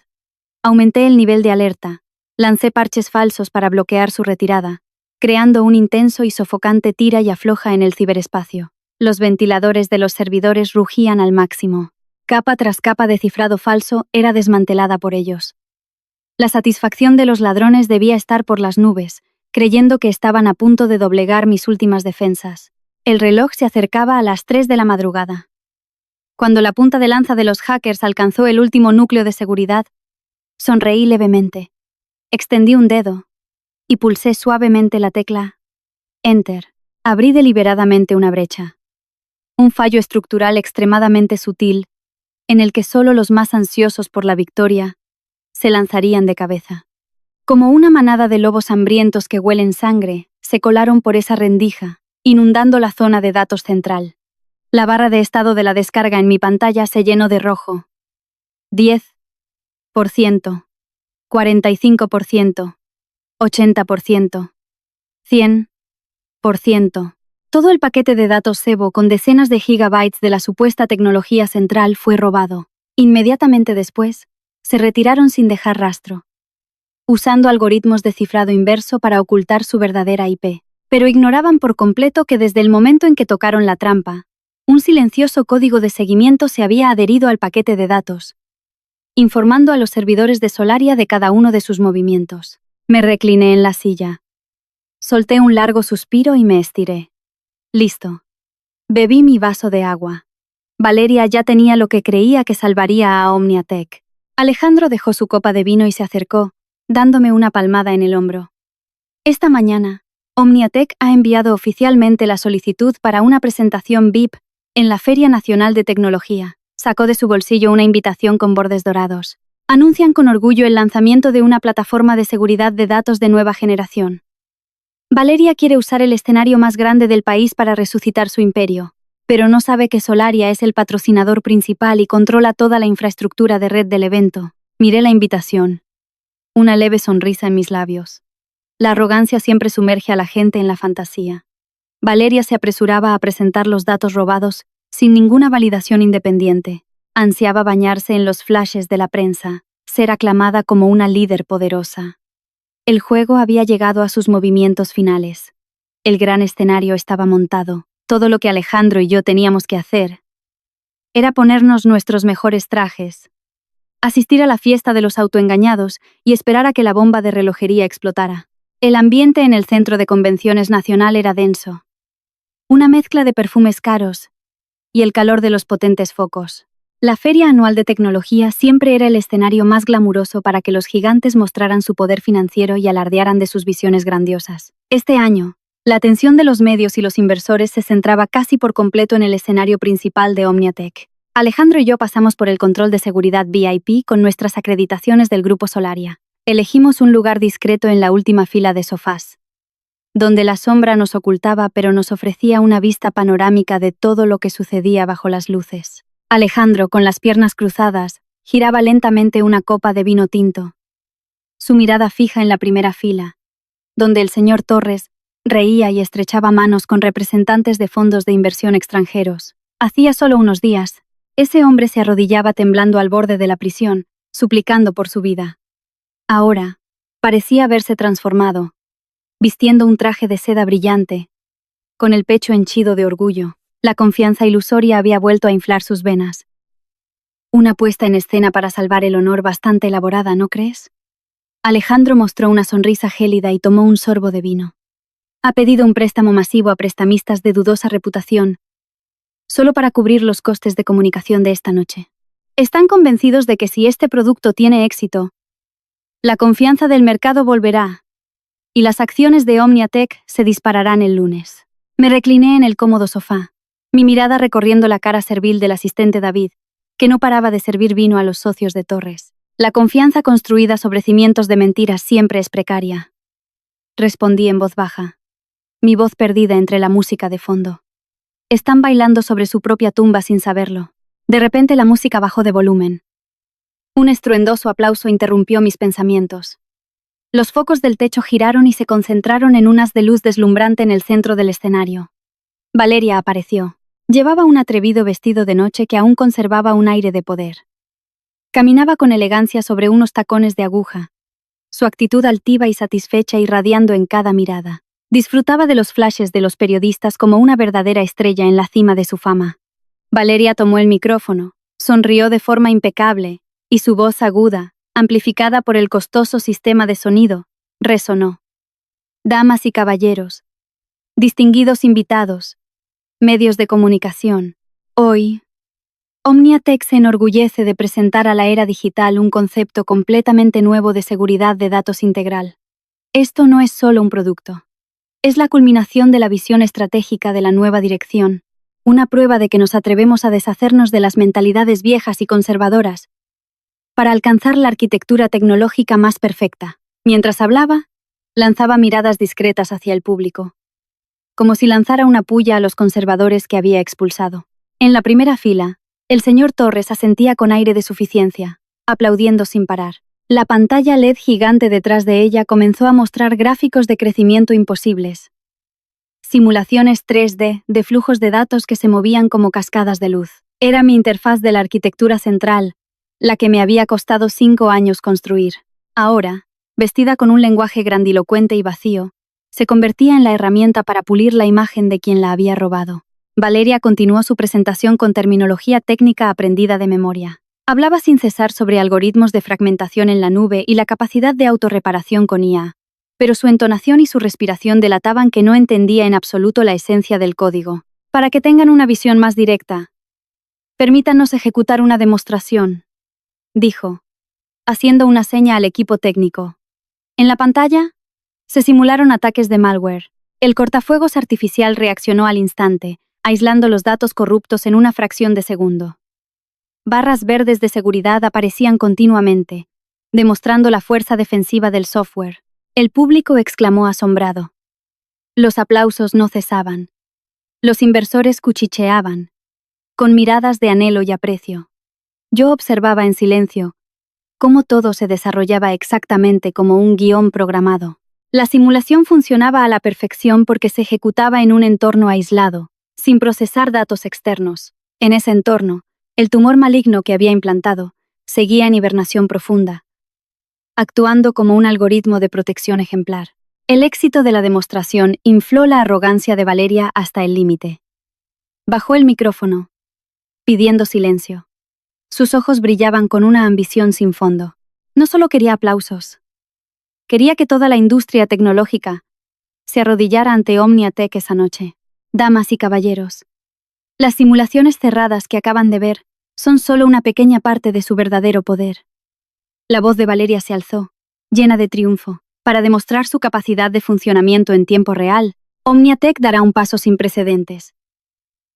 Aumenté el nivel de alerta, lancé parches falsos para bloquear su retirada, creando un intenso y sofocante tira y afloja en el ciberespacio. Los ventiladores de los servidores rugían al máximo. Capa tras capa de cifrado falso era desmantelada por ellos. La satisfacción de los ladrones debía estar por las nubes, creyendo que estaban a punto de doblegar mis últimas defensas. El reloj se acercaba a las 3 de la madrugada. Cuando la punta de lanza de los hackers alcanzó el último núcleo de seguridad, sonreí levemente, extendí un dedo y pulsé suavemente la tecla Enter. Abrí deliberadamente una brecha. Un fallo estructural extremadamente sutil, en el que solo los más ansiosos por la victoria se lanzarían de cabeza. Como una manada de lobos hambrientos que huelen sangre, se colaron por esa rendija, inundando la zona de datos central. La barra de estado de la descarga en mi pantalla se llenó de rojo. 10%, 45%, 80%, 100%. Todo el paquete de datos SEBO con decenas de gigabytes de la supuesta tecnología central fue robado. Inmediatamente después, se retiraron sin dejar rastro, usando algoritmos de cifrado inverso para ocultar su verdadera IP, pero ignoraban por completo que desde el momento en que tocaron la trampa, un silencioso código de seguimiento se había adherido al paquete de datos, informando a los servidores de Solaria de cada uno de sus movimientos. Me recliné en la silla. Solté un largo suspiro y me estiré. Listo. Bebí mi vaso de agua. Valeria ya tenía lo que creía que salvaría a OmniaTek. Alejandro dejó su copa de vino y se acercó, dándome una palmada en el hombro. Esta mañana, OmniaTek ha enviado oficialmente la solicitud para una presentación VIP en la Feria Nacional de Tecnología. Sacó de su bolsillo una invitación con bordes dorados. Anuncian con orgullo el lanzamiento de una plataforma de seguridad de datos de nueva generación. Valeria quiere usar el escenario más grande del país para resucitar su imperio, pero no sabe que Solaria es el patrocinador principal y controla toda la infraestructura de red del evento. Miré la invitación. Una leve sonrisa en mis labios. La arrogancia siempre sumerge a la gente en la fantasía. Valeria se apresuraba a presentar los datos robados sin ninguna validación independiente. Ansiaba bañarse en los flashes de la prensa, ser aclamada como una líder poderosa. El juego había llegado a sus movimientos finales. El gran escenario estaba montado. Todo lo que Alejandro y yo teníamos que hacer era ponernos nuestros mejores trajes, asistir a la fiesta de los autoengañados y esperar a que la bomba de relojería explotara. El ambiente en el Centro de Convenciones Nacional era denso. Una mezcla de perfumes caros y el calor de los potentes focos. La Feria Anual de Tecnología siempre era el escenario más glamuroso para que los gigantes mostraran su poder financiero y alardearan de sus visiones grandiosas. Este año, la atención de los medios y los inversores se centraba casi por completo en el escenario principal de OmniaTek. Alejandro y yo pasamos por el control de seguridad VIP con nuestras acreditaciones del Grupo Solaria. Elegimos un lugar discreto en la última fila de sofás, donde la sombra nos ocultaba pero nos ofrecía una vista panorámica de todo lo que sucedía bajo las luces. Alejandro, con las piernas cruzadas, giraba lentamente una copa de vino tinto, su mirada fija en la primera fila, donde el señor Torres reía y estrechaba manos con representantes de fondos de inversión extranjeros. Hacía solo unos días, ese hombre se arrodillaba temblando al borde de la prisión, suplicando por su vida. Ahora, parecía haberse transformado, vistiendo un traje de seda brillante, con el pecho henchido de orgullo. La confianza ilusoria había vuelto a inflar sus venas. Una puesta en escena para salvar el honor bastante elaborada, ¿no crees? Alejandro mostró una sonrisa gélida y tomó un sorbo de vino. Ha pedido un préstamo masivo a prestamistas de dudosa reputación, solo para cubrir los costes de comunicación de esta noche. Están convencidos de que si este producto tiene éxito, la confianza del mercado volverá, y las acciones de OmniaTek se dispararán el lunes. Me recliné en el cómodo sofá, mi mirada recorriendo la cara servil del asistente David, que no paraba de servir vino a los socios de Torres. La confianza construida sobre cimientos de mentiras siempre es precaria. Respondí en voz baja, mi voz perdida entre la música de fondo. Están bailando sobre su propia tumba sin saberlo. De repente la música bajó de volumen. Un estruendoso aplauso interrumpió mis pensamientos. Los focos del techo giraron y se concentraron en un haz de luz deslumbrante en el centro del escenario. Valeria apareció. Llevaba un atrevido vestido de noche que aún conservaba un aire de poder. Caminaba con elegancia sobre unos tacones de aguja, su actitud altiva y satisfecha irradiando en cada mirada. Disfrutaba de los flashes de los periodistas como una verdadera estrella en la cima de su fama. Valeria tomó el micrófono, Sonrió de forma impecable, y su voz aguda, amplificada por el costoso sistema de sonido, resonó. Damas y caballeros, distinguidos invitados, medios de comunicación, hoy, OmniaTek se enorgullece de presentar a la era digital un concepto completamente nuevo de seguridad de datos integral. Esto no es solo un producto. Es la culminación de la visión estratégica de la nueva dirección, una prueba de que nos atrevemos a deshacernos de las mentalidades viejas y conservadoras para alcanzar la arquitectura tecnológica más perfecta. Mientras hablaba, lanzaba miradas discretas hacia el público, como si lanzara una puya a los conservadores que había expulsado. En la primera fila, el señor Torres asentía con aire de suficiencia, aplaudiendo sin parar. La pantalla LED gigante detrás de ella comenzó a mostrar gráficos de crecimiento imposibles. Simulaciones 3D de flujos de datos que se movían como cascadas de luz. Era mi interfaz de la arquitectura central, la que me había costado 5 años construir. Ahora, vestida con un lenguaje grandilocuente y vacío, se convertía en la herramienta para pulir la imagen de quien la había robado. Valeria continuó su presentación con terminología técnica aprendida de memoria. Hablaba sin cesar sobre algoritmos de fragmentación en la nube y la capacidad de autorreparación con IA, pero su entonación y su respiración delataban que no entendía en absoluto la esencia del código. Para que tengan una visión más directa, permítanos ejecutar una demostración, dijo, haciendo una seña al equipo técnico. En la pantalla, se simularon ataques de malware. El cortafuegos artificial reaccionó al instante, aislando los datos corruptos en una fracción de segundo. Barras verdes de seguridad aparecían continuamente, demostrando la fuerza defensiva del software. El público exclamó asombrado. Los aplausos no cesaban. Los inversores cuchicheaban, con miradas de anhelo y aprecio. Yo observaba en silencio cómo todo se desarrollaba exactamente como un guión programado. La simulación funcionaba a la perfección porque se ejecutaba en un entorno aislado, sin procesar datos externos. En ese entorno, el tumor maligno que había implantado seguía en hibernación profunda, actuando como un algoritmo de protección ejemplar. El éxito de la demostración infló la arrogancia de Valeria hasta el límite. Bajó el micrófono, pidiendo silencio. Sus ojos brillaban con una ambición sin fondo. No solo quería aplausos. Quería que toda la industria tecnológica se arrodillara ante OmniaTek esa noche. Damas y caballeros, las simulaciones cerradas que acaban de ver son solo una pequeña parte de su verdadero poder. La voz de Valeria se alzó, llena de triunfo. Para demostrar su capacidad de funcionamiento en tiempo real, OmniaTek dará un paso sin precedentes.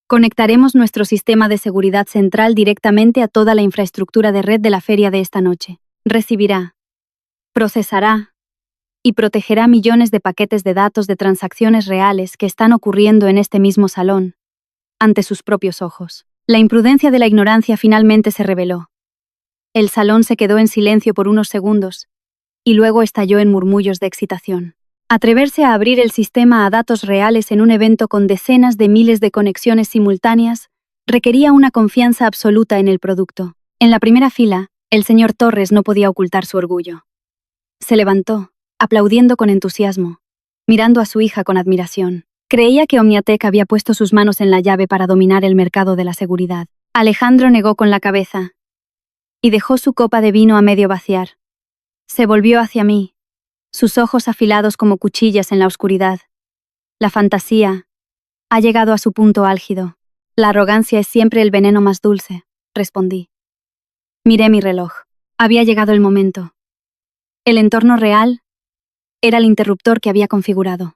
Conectaremos nuestro sistema de seguridad central directamente a toda la infraestructura de red de la feria de esta noche. Recibirá, procesará y protegerá millones de paquetes de datos de transacciones reales que están ocurriendo en este mismo salón, ante sus propios ojos. La imprudencia de la ignorancia finalmente se reveló. El salón se quedó en silencio por unos segundos, y luego estalló en murmullos de excitación. Atreverse a abrir el sistema a datos reales en un evento con decenas de miles de conexiones simultáneas requería una confianza absoluta en el producto. En la primera fila, el señor Torres no podía ocultar su orgullo. Se levantó, aplaudiendo con entusiasmo, mirando a su hija con admiración. Creía que OmniaTek había puesto sus manos en la llave para dominar el mercado de la seguridad. Alejandro negó con la cabeza y dejó su copa de vino a medio vaciar. Se volvió hacia mí, sus ojos afilados como cuchillas en la oscuridad. La fantasía ha llegado a su punto álgido. La arrogancia es siempre el veneno más dulce, respondí. Miré mi reloj. Había llegado el momento. El entorno real era el interruptor que había configurado.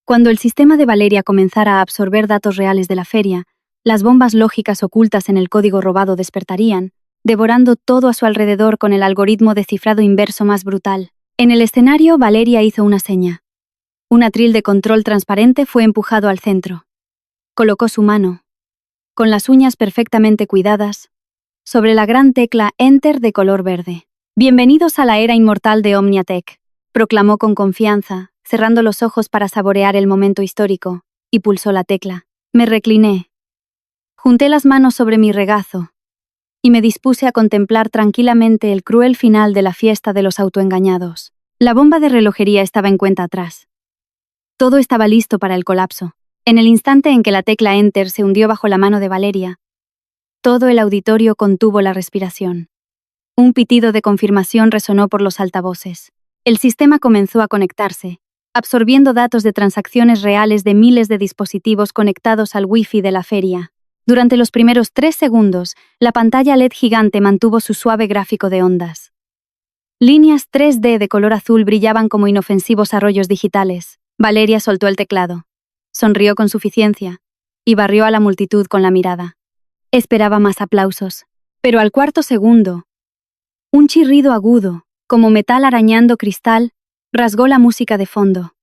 Cuando el sistema de Valeria comenzara a absorber datos reales de la feria, las bombas lógicas ocultas en el código robado despertarían, devorando todo a su alrededor con el algoritmo de cifrado inverso más brutal. En el escenario, Valeria hizo una seña. Un atril de control transparente fue empujado al centro. Colocó su mano, con las uñas perfectamente cuidadas, sobre la gran tecla Enter de color verde. Bienvenidos a la era inmortal de OmniaTek, proclamó con confianza, cerrando los ojos para saborear el momento histórico, y pulsó la tecla. Me recliné. Junté las manos sobre mi regazo, y me dispuse a contemplar tranquilamente el cruel final de la fiesta de los autoengañados. La bomba de relojería estaba en cuenta atrás. Todo estaba listo para el colapso. En el instante en que la tecla Enter se hundió bajo la mano de Valeria, Todo el auditorio contuvo la respiración. Un pitido de confirmación resonó por los altavoces. El sistema comenzó a conectarse, absorbiendo datos de transacciones reales de miles de dispositivos conectados al Wi-Fi de la feria. Durante los primeros 3 segundos, la pantalla LED gigante mantuvo su suave gráfico de ondas. Líneas 3D de color azul brillaban como inofensivos arroyos digitales. Valeria soltó el teclado. Sonrió con suficiencia y barrió a la multitud con la mirada. Esperaba más aplausos, pero al cuarto segundo, un chirrido agudo, como metal arañando cristal, rasgó la música de fondo.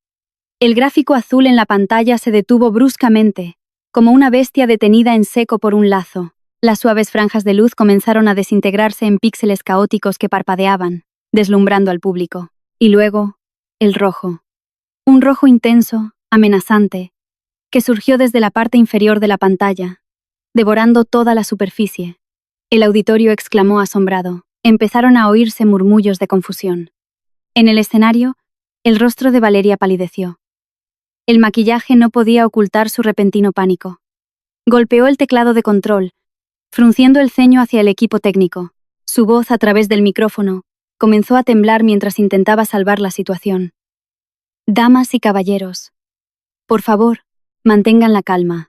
El gráfico azul en la pantalla se detuvo bruscamente, como una bestia detenida en seco por un lazo. Las suaves franjas de luz comenzaron a desintegrarse en píxeles caóticos que parpadeaban, deslumbrando al público. Y luego, el rojo. Un rojo intenso, amenazante, que surgió desde la parte inferior de la pantalla, devorando toda la superficie. El auditorio exclamó asombrado. Empezaron a oírse murmullos de confusión. En el escenario, el rostro de Valeria palideció. El maquillaje no podía ocultar su repentino pánico. Golpeó el teclado de control, frunciendo el ceño hacia el equipo técnico. Su voz, a través del micrófono, comenzó a temblar mientras intentaba salvar la situación. Damas y caballeros, por favor, mantengan la calma.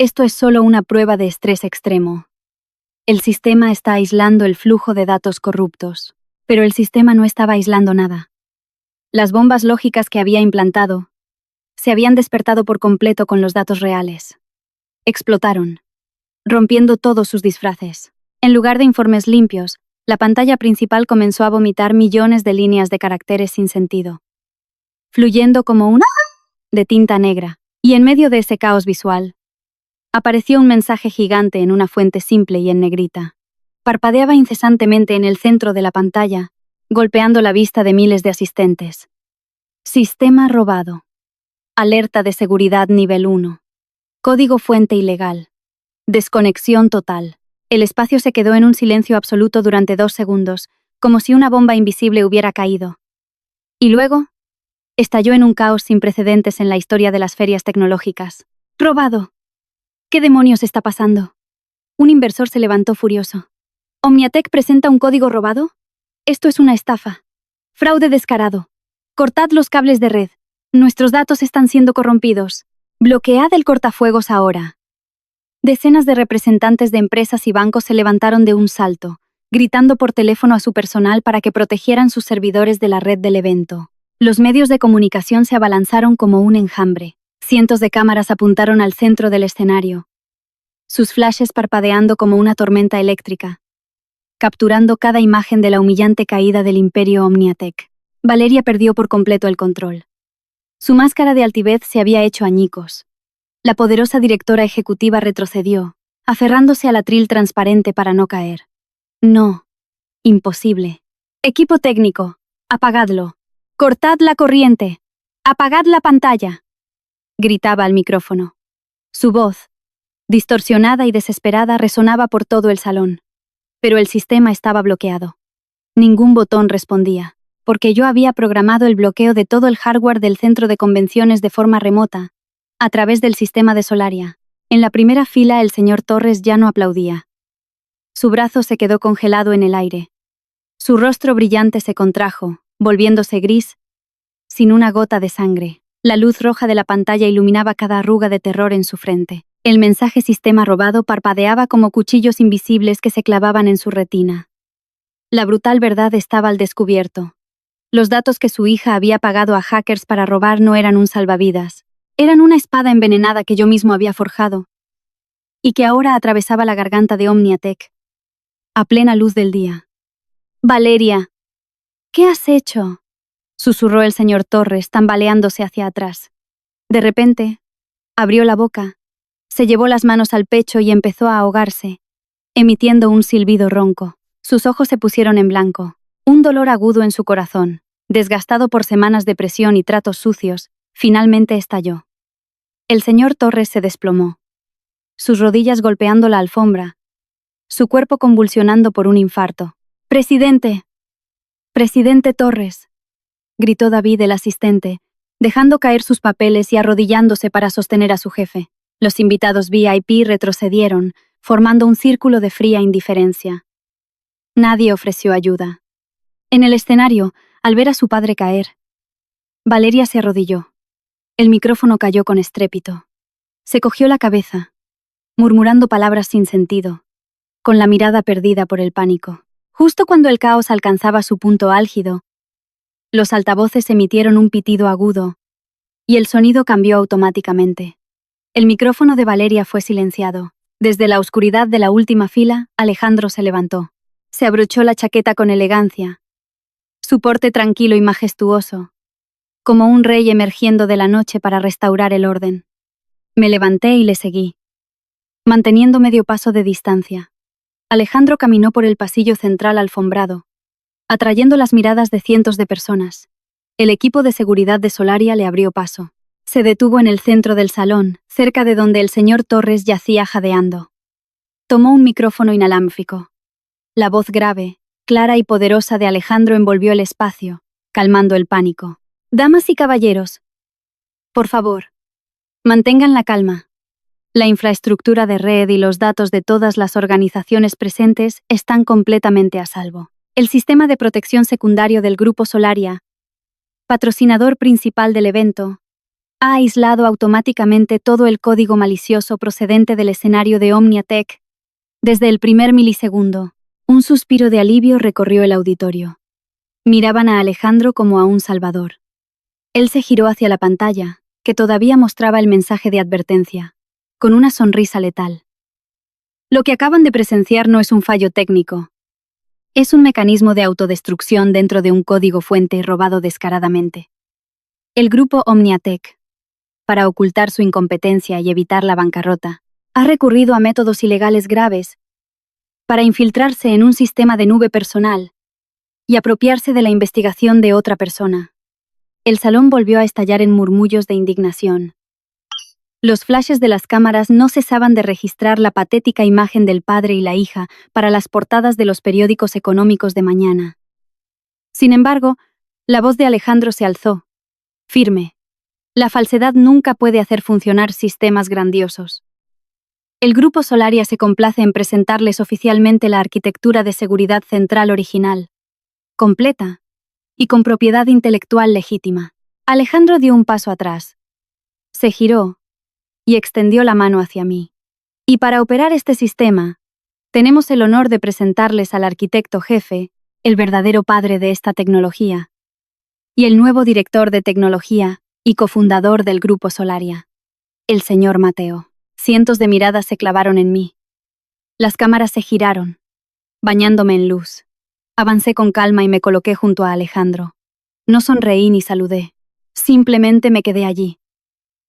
Esto es solo una prueba de estrés extremo. El sistema está aislando el flujo de datos corruptos, pero el sistema no estaba aislando nada. Las bombas lógicas que había implantado se habían despertado por completo con los datos reales. Explotaron, rompiendo todos sus disfraces. En lugar de informes limpios, la pantalla principal comenzó a vomitar millones de líneas de caracteres sin sentido, fluyendo como una de tinta negra, y en medio de ese caos visual, apareció un mensaje gigante en una fuente simple y en negrita. Parpadeaba incesantemente en el centro de la pantalla, golpeando la vista de miles de asistentes. Sistema robado. Alerta de seguridad nivel 1. Código fuente ilegal. Desconexión total. El espacio se quedó en un silencio absoluto durante 2 segundos, como si una bomba invisible hubiera caído. Y luego, estalló en un caos sin precedentes en la historia de las ferias tecnológicas. ¡Robado! ¿Qué demonios está pasando? Un inversor se levantó furioso. ¿Omniatech presenta un código robado? Esto es una estafa. Fraude descarado. Cortad los cables de red. Nuestros datos están siendo corrompidos. Bloquead el cortafuegos ahora. Decenas de representantes de empresas y bancos se levantaron de un salto, gritando por teléfono a su personal para que protegieran sus servidores de la red del evento. Los medios de comunicación se abalanzaron como un enjambre. Cientos de cámaras apuntaron al centro del escenario, sus flashes parpadeando como una tormenta eléctrica, capturando cada imagen de la humillante caída del imperio Omniatech. Valeria perdió por completo el control. Su máscara de altivez se había hecho añicos. La poderosa directora ejecutiva retrocedió, aferrándose al atril transparente para no caer. No. Imposible. Equipo técnico, apagadlo. Cortad la corriente. Apagad la pantalla. Gritaba al micrófono. Su voz, distorsionada y desesperada, resonaba por todo el salón. Pero el sistema estaba bloqueado. Ningún botón respondía, porque yo había programado el bloqueo de todo el hardware del centro de convenciones de forma remota, a través del sistema de Solaria. En la primera fila el señor Torres ya no aplaudía. Su brazo se quedó congelado en el aire. Su rostro brillante se contrajo, volviéndose gris, sin una gota de sangre. La luz roja de la pantalla iluminaba cada arruga de terror en su frente. El mensaje sistema robado parpadeaba como cuchillos invisibles que se clavaban en su retina. La brutal verdad estaba al descubierto. Los datos que su hija había pagado a hackers para robar no eran un salvavidas. Eran una espada envenenada que yo mismo había forjado, y que ahora atravesaba la garganta de Omniatech, a plena luz del día. «Valeria, ¿qué has hecho?», susurró el señor Torres, tambaleándose hacia atrás. De repente, abrió la boca, se llevó las manos al pecho y empezó a ahogarse, emitiendo un silbido ronco. Sus ojos se pusieron en blanco. Un dolor agudo en su corazón, desgastado por semanas de presión y tratos sucios, finalmente estalló. El señor Torres se desplomó, sus rodillas golpeando la alfombra, su cuerpo convulsionando por un infarto. «¡Presidente! ¡Presidente Torres!», gritó David, el asistente, dejando caer sus papeles y arrodillándose para sostener a su jefe. Los invitados VIP retrocedieron, formando un círculo de fría indiferencia. Nadie ofreció ayuda. En el escenario, al ver a su padre caer, Valeria se arrodilló. El micrófono cayó con estrépito. Se cogió la cabeza, murmurando palabras sin sentido, con la mirada perdida por el pánico. Justo cuando el caos alcanzaba su punto álgido, los altavoces emitieron un pitido agudo, y el sonido cambió automáticamente. El micrófono de Valeria fue silenciado. Desde la oscuridad de la última fila, Alejandro se levantó. Se abrochó la chaqueta con elegancia, su porte tranquilo y majestuoso, como un rey emergiendo de la noche para restaurar el orden. Me levanté y le seguí, manteniendo medio paso de distancia. Alejandro caminó por el pasillo central alfombrado, atrayendo las miradas de cientos de personas. El equipo de seguridad de Solaria le abrió paso. Se detuvo en el centro del salón, cerca de donde el señor Torres yacía jadeando. Tomó un micrófono inalámbrico. La voz grave, clara y poderosa de Alejandro envolvió el espacio, calmando el pánico. Damas y caballeros, por favor, mantengan la calma. La infraestructura de red y los datos de todas las organizaciones presentes están completamente a salvo. El sistema de protección secundario del Grupo Solaria, patrocinador principal del evento, ha aislado automáticamente todo el código malicioso procedente del escenario de OmniaTek. Desde el primer milisegundo, un suspiro de alivio recorrió el auditorio. Miraban a Alejandro como a un salvador. Él se giró hacia la pantalla, que todavía mostraba el mensaje de advertencia, con una sonrisa letal. Lo que acaban de presenciar no es un fallo técnico. Es un mecanismo de autodestrucción dentro de un código fuente robado descaradamente. El grupo OmniaTek, para ocultar su incompetencia y evitar la bancarrota, ha recurrido a métodos ilegales graves para infiltrarse en un sistema de nube personal y apropiarse de la investigación de otra persona. El salón volvió a estallar en murmullos de indignación. Los flashes de las cámaras no cesaban de registrar la patética imagen del padre y la hija para las portadas de los periódicos económicos de mañana. Sin embargo, la voz de Alejandro se alzó, firme. La falsedad nunca puede hacer funcionar sistemas grandiosos. El Grupo Solaria se complace en presentarles oficialmente la arquitectura de seguridad central original, completa y con propiedad intelectual legítima. Alejandro dio un paso atrás. Se giró y extendió la mano hacia mí. Y para operar este sistema, tenemos el honor de presentarles al arquitecto jefe, el verdadero padre de esta tecnología, y el nuevo director de tecnología y cofundador del Grupo Solaria, el señor Mateo. Cientos de miradas se clavaron en mí. Las cámaras se giraron, bañándome en luz. Avancé con calma y me coloqué junto a Alejandro. No sonreí ni saludé. Simplemente me quedé allí,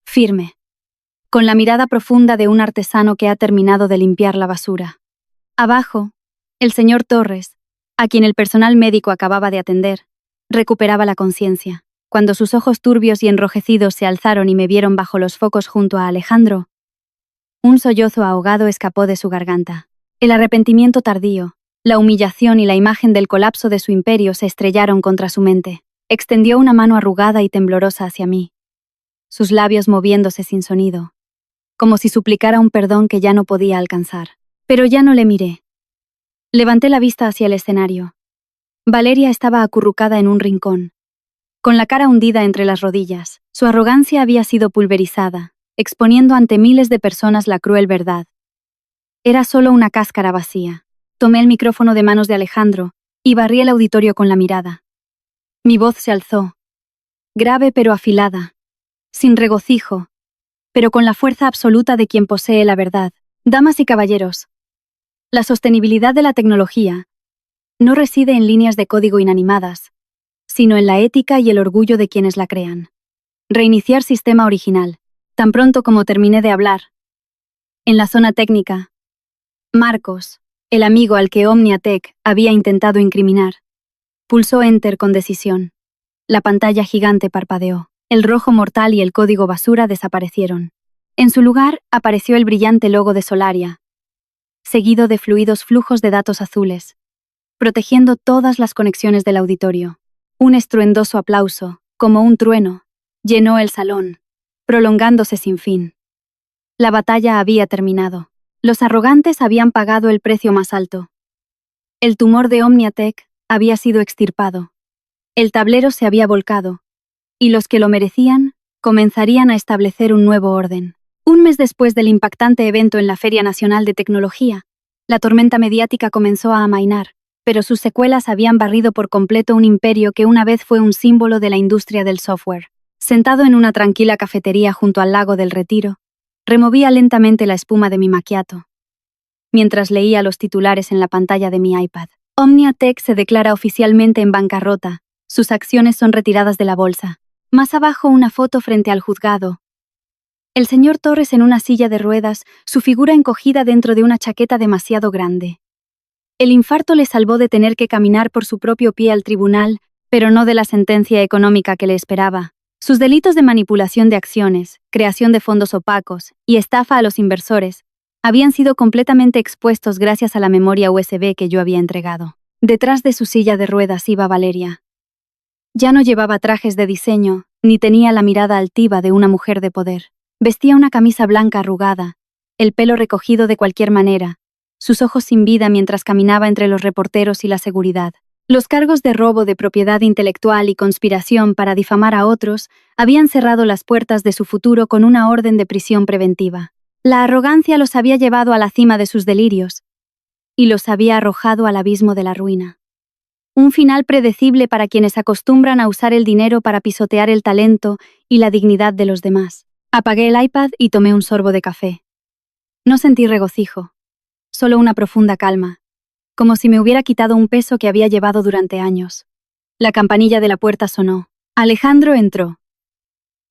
firme, con la mirada profunda de un artesano que ha terminado de limpiar la basura. Abajo, el señor Torres, a quien el personal médico acababa de atender, recuperaba la conciencia. Cuando sus ojos turbios y enrojecidos se alzaron y me vieron bajo los focos junto a Alejandro, un sollozo ahogado escapó de su garganta. El arrepentimiento tardío, la humillación y la imagen del colapso de su imperio se estrellaron contra su mente. Extendió una mano arrugada y temblorosa hacia mí, sus labios moviéndose sin sonido, como si suplicara un perdón que ya no podía alcanzar. Pero ya no le miré. Levanté la vista hacia el escenario. Valeria estaba acurrucada en un rincón, con la cara hundida entre las rodillas. Su arrogancia había sido pulverizada, exponiendo ante miles de personas la cruel verdad. Era solo una cáscara vacía. Tomé el micrófono de manos de Alejandro y barrí el auditorio con la mirada. Mi voz se alzó, grave pero afilada, sin regocijo, pero con la fuerza absoluta de quien posee la verdad. Damas y caballeros, la sostenibilidad de la tecnología no reside en líneas de código inanimadas, sino en la ética y el orgullo de quienes la crean. Reiniciar sistema original. Tan pronto como terminé de hablar, en la zona técnica, Marcos, el amigo al que OmniaTek había intentado incriminar, pulsó Enter con decisión. La pantalla gigante parpadeó. El rojo mortal y el código basura desaparecieron. En su lugar apareció el brillante logo de Solaria, seguido de fluidos flujos de datos azules, protegiendo todas las conexiones del auditorio. Un estruendoso aplauso, como un trueno, llenó el salón, prolongándose sin fin. La batalla había terminado. Los arrogantes habían pagado el precio más alto. El tumor de OmniaTek había sido extirpado. El tablero se había volcado, y los que lo merecían comenzarían a establecer un nuevo orden. Un mes después del impactante evento en la Feria Nacional de Tecnología, la tormenta mediática comenzó a amainar, pero sus secuelas habían barrido por completo un imperio que una vez fue un símbolo de la industria del software. Sentado en una tranquila cafetería junto al lago del Retiro, removía lentamente la espuma de mi macchiato, mientras leía los titulares en la pantalla de mi iPad. OmniaTek se declara oficialmente en bancarrota, sus acciones son retiradas de la bolsa. Más abajo una foto frente al juzgado. El señor Torres en una silla de ruedas, su figura encogida dentro de una chaqueta demasiado grande. El infarto le salvó de tener que caminar por su propio pie al tribunal, pero no de la sentencia económica que le esperaba. Sus delitos de manipulación de acciones, creación de fondos opacos y estafa a los inversores habían sido completamente expuestos gracias a la memoria USB que yo había entregado. Detrás de su silla de ruedas iba Valeria. Ya no llevaba trajes de diseño, ni tenía la mirada altiva de una mujer de poder. Vestía una camisa blanca arrugada, el pelo recogido de cualquier manera, sus ojos sin vida mientras caminaba entre los reporteros y la seguridad. Los cargos de robo de propiedad intelectual y conspiración para difamar a otros habían cerrado las puertas de su futuro con una orden de prisión preventiva. La arrogancia los había llevado a la cima de sus delirios y los había arrojado al abismo de la ruina. Un final predecible para quienes acostumbran a usar el dinero para pisotear el talento y la dignidad de los demás. Apagué el iPad y tomé un sorbo de café. No sentí regocijo, solo una profunda calma, como si me hubiera quitado un peso que había llevado durante años. La campanilla de la puerta sonó. Alejandro entró,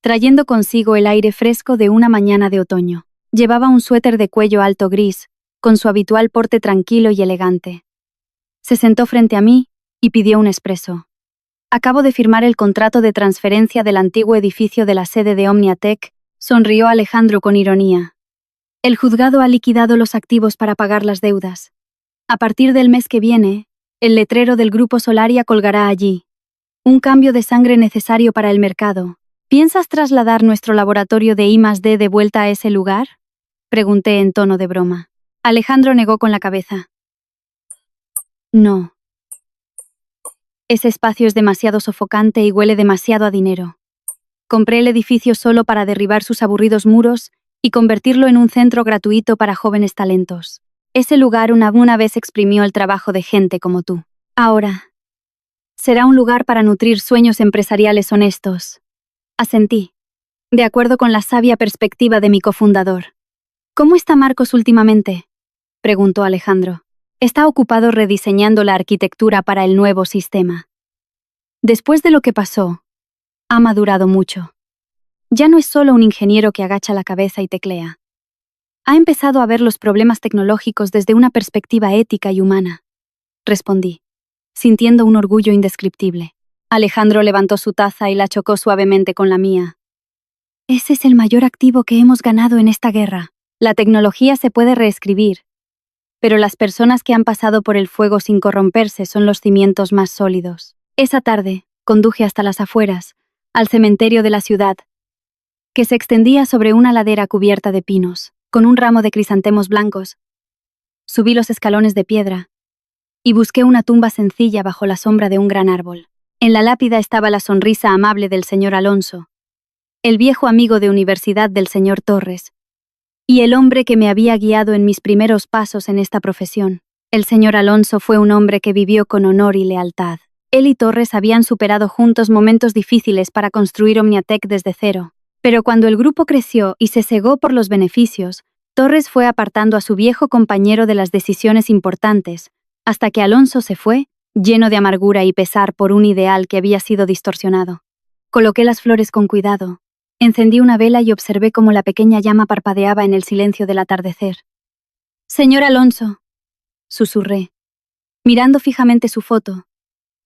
trayendo consigo el aire fresco de una mañana de otoño. Llevaba un suéter de cuello alto gris, con su habitual porte tranquilo y elegante. Se sentó frente a mí y pidió un espresso. Acabo de firmar el contrato de transferencia del antiguo edificio de la sede de OmniaTek, sonrió Alejandro con ironía. El juzgado ha liquidado los activos para pagar las deudas. A partir del mes que viene, el letrero del Grupo Solaria colgará allí. Un cambio de sangre necesario para el mercado. ¿Piensas trasladar nuestro laboratorio de I+D de vuelta a ese lugar? Pregunté en tono de broma. Alejandro negó con la cabeza. No. Ese espacio es demasiado sofocante y huele demasiado a dinero. Compré el edificio solo para derribar sus aburridos muros y convertirlo en un centro gratuito para jóvenes talentos. Ese lugar una vez exprimió el trabajo de gente como tú. Ahora, será un lugar para nutrir sueños empresariales honestos. Asentí, de acuerdo con la sabia perspectiva de mi cofundador. ¿Cómo está Marcos últimamente?, preguntó Alejandro. Está ocupado rediseñando la arquitectura para el nuevo sistema. Después de lo que pasó, ha madurado mucho. Ya no es solo un ingeniero que agacha la cabeza y teclea. Ha empezado a ver los problemas tecnológicos desde una perspectiva ética y humana. Respondí, sintiendo un orgullo indescriptible. Alejandro levantó su taza y la chocó suavemente con la mía. Ese es el mayor activo que hemos ganado en esta guerra. La tecnología se puede reescribir, pero las personas que han pasado por el fuego sin corromperse son los cimientos más sólidos. Esa tarde, conduje hasta las afueras, al cementerio de la ciudad, que se extendía sobre una ladera cubierta de pinos, con un ramo de crisantemos blancos. Subí los escalones de piedra y busqué una tumba sencilla bajo la sombra de un gran árbol. En la lápida estaba la sonrisa amable del señor Alonso, el viejo amigo de universidad del señor Torres, y el hombre que me había guiado en mis primeros pasos en esta profesión. El señor Alonso fue un hombre que vivió con honor y lealtad. Él y Torres habían superado juntos momentos difíciles para construir OmniaTek desde cero. Pero cuando el grupo creció y se cegó por los beneficios, Torres fue apartando a su viejo compañero de las decisiones importantes, hasta que Alonso se fue, lleno de amargura y pesar por un ideal que había sido distorsionado. Coloqué las flores con cuidado, encendí una vela y observé cómo la pequeña llama parpadeaba en el silencio del atardecer. «Señor Alonso», susurré, mirando fijamente su foto.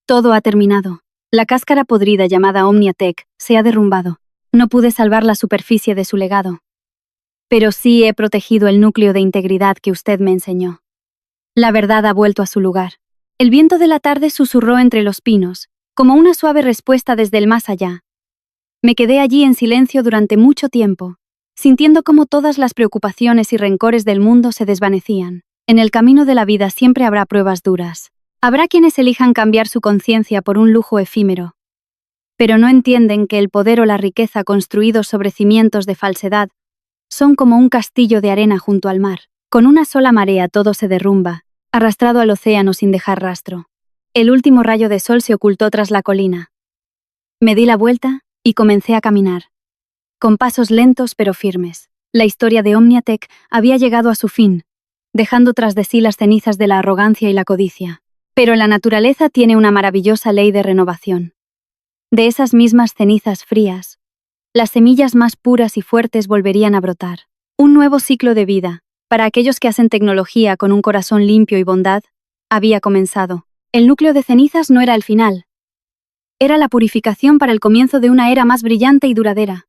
«Todo ha terminado. La cáscara podrida llamada OmniaTek se ha derrumbado. No pude salvar la superficie de su legado. Pero sí he protegido el núcleo de integridad que usted me enseñó. La verdad ha vuelto a su lugar». El viento de la tarde susurró entre los pinos, como una suave respuesta desde el más allá. Me quedé allí en silencio durante mucho tiempo, sintiendo cómo todas las preocupaciones y rencores del mundo se desvanecían. En el camino de la vida siempre habrá pruebas duras. Habrá quienes elijan cambiar su conciencia por un lujo efímero. Pero no entienden que el poder o la riqueza construidos sobre cimientos de falsedad son como un castillo de arena junto al mar. Con una sola marea todo se derrumba, arrastrado al océano sin dejar rastro. El último rayo de sol se ocultó tras la colina. Me di la vuelta y comencé a caminar. Con pasos lentos pero firmes. La historia de Omniatech había llegado a su fin, dejando tras de sí las cenizas de la arrogancia y la codicia. Pero la naturaleza tiene una maravillosa ley de renovación. De esas mismas cenizas frías, las semillas más puras y fuertes volverían a brotar. Un nuevo ciclo de vida, para aquellos que hacen tecnología con un corazón limpio y bondad, había comenzado. El núcleo de cenizas no era el final. Era la purificación para el comienzo de una era más brillante y duradera.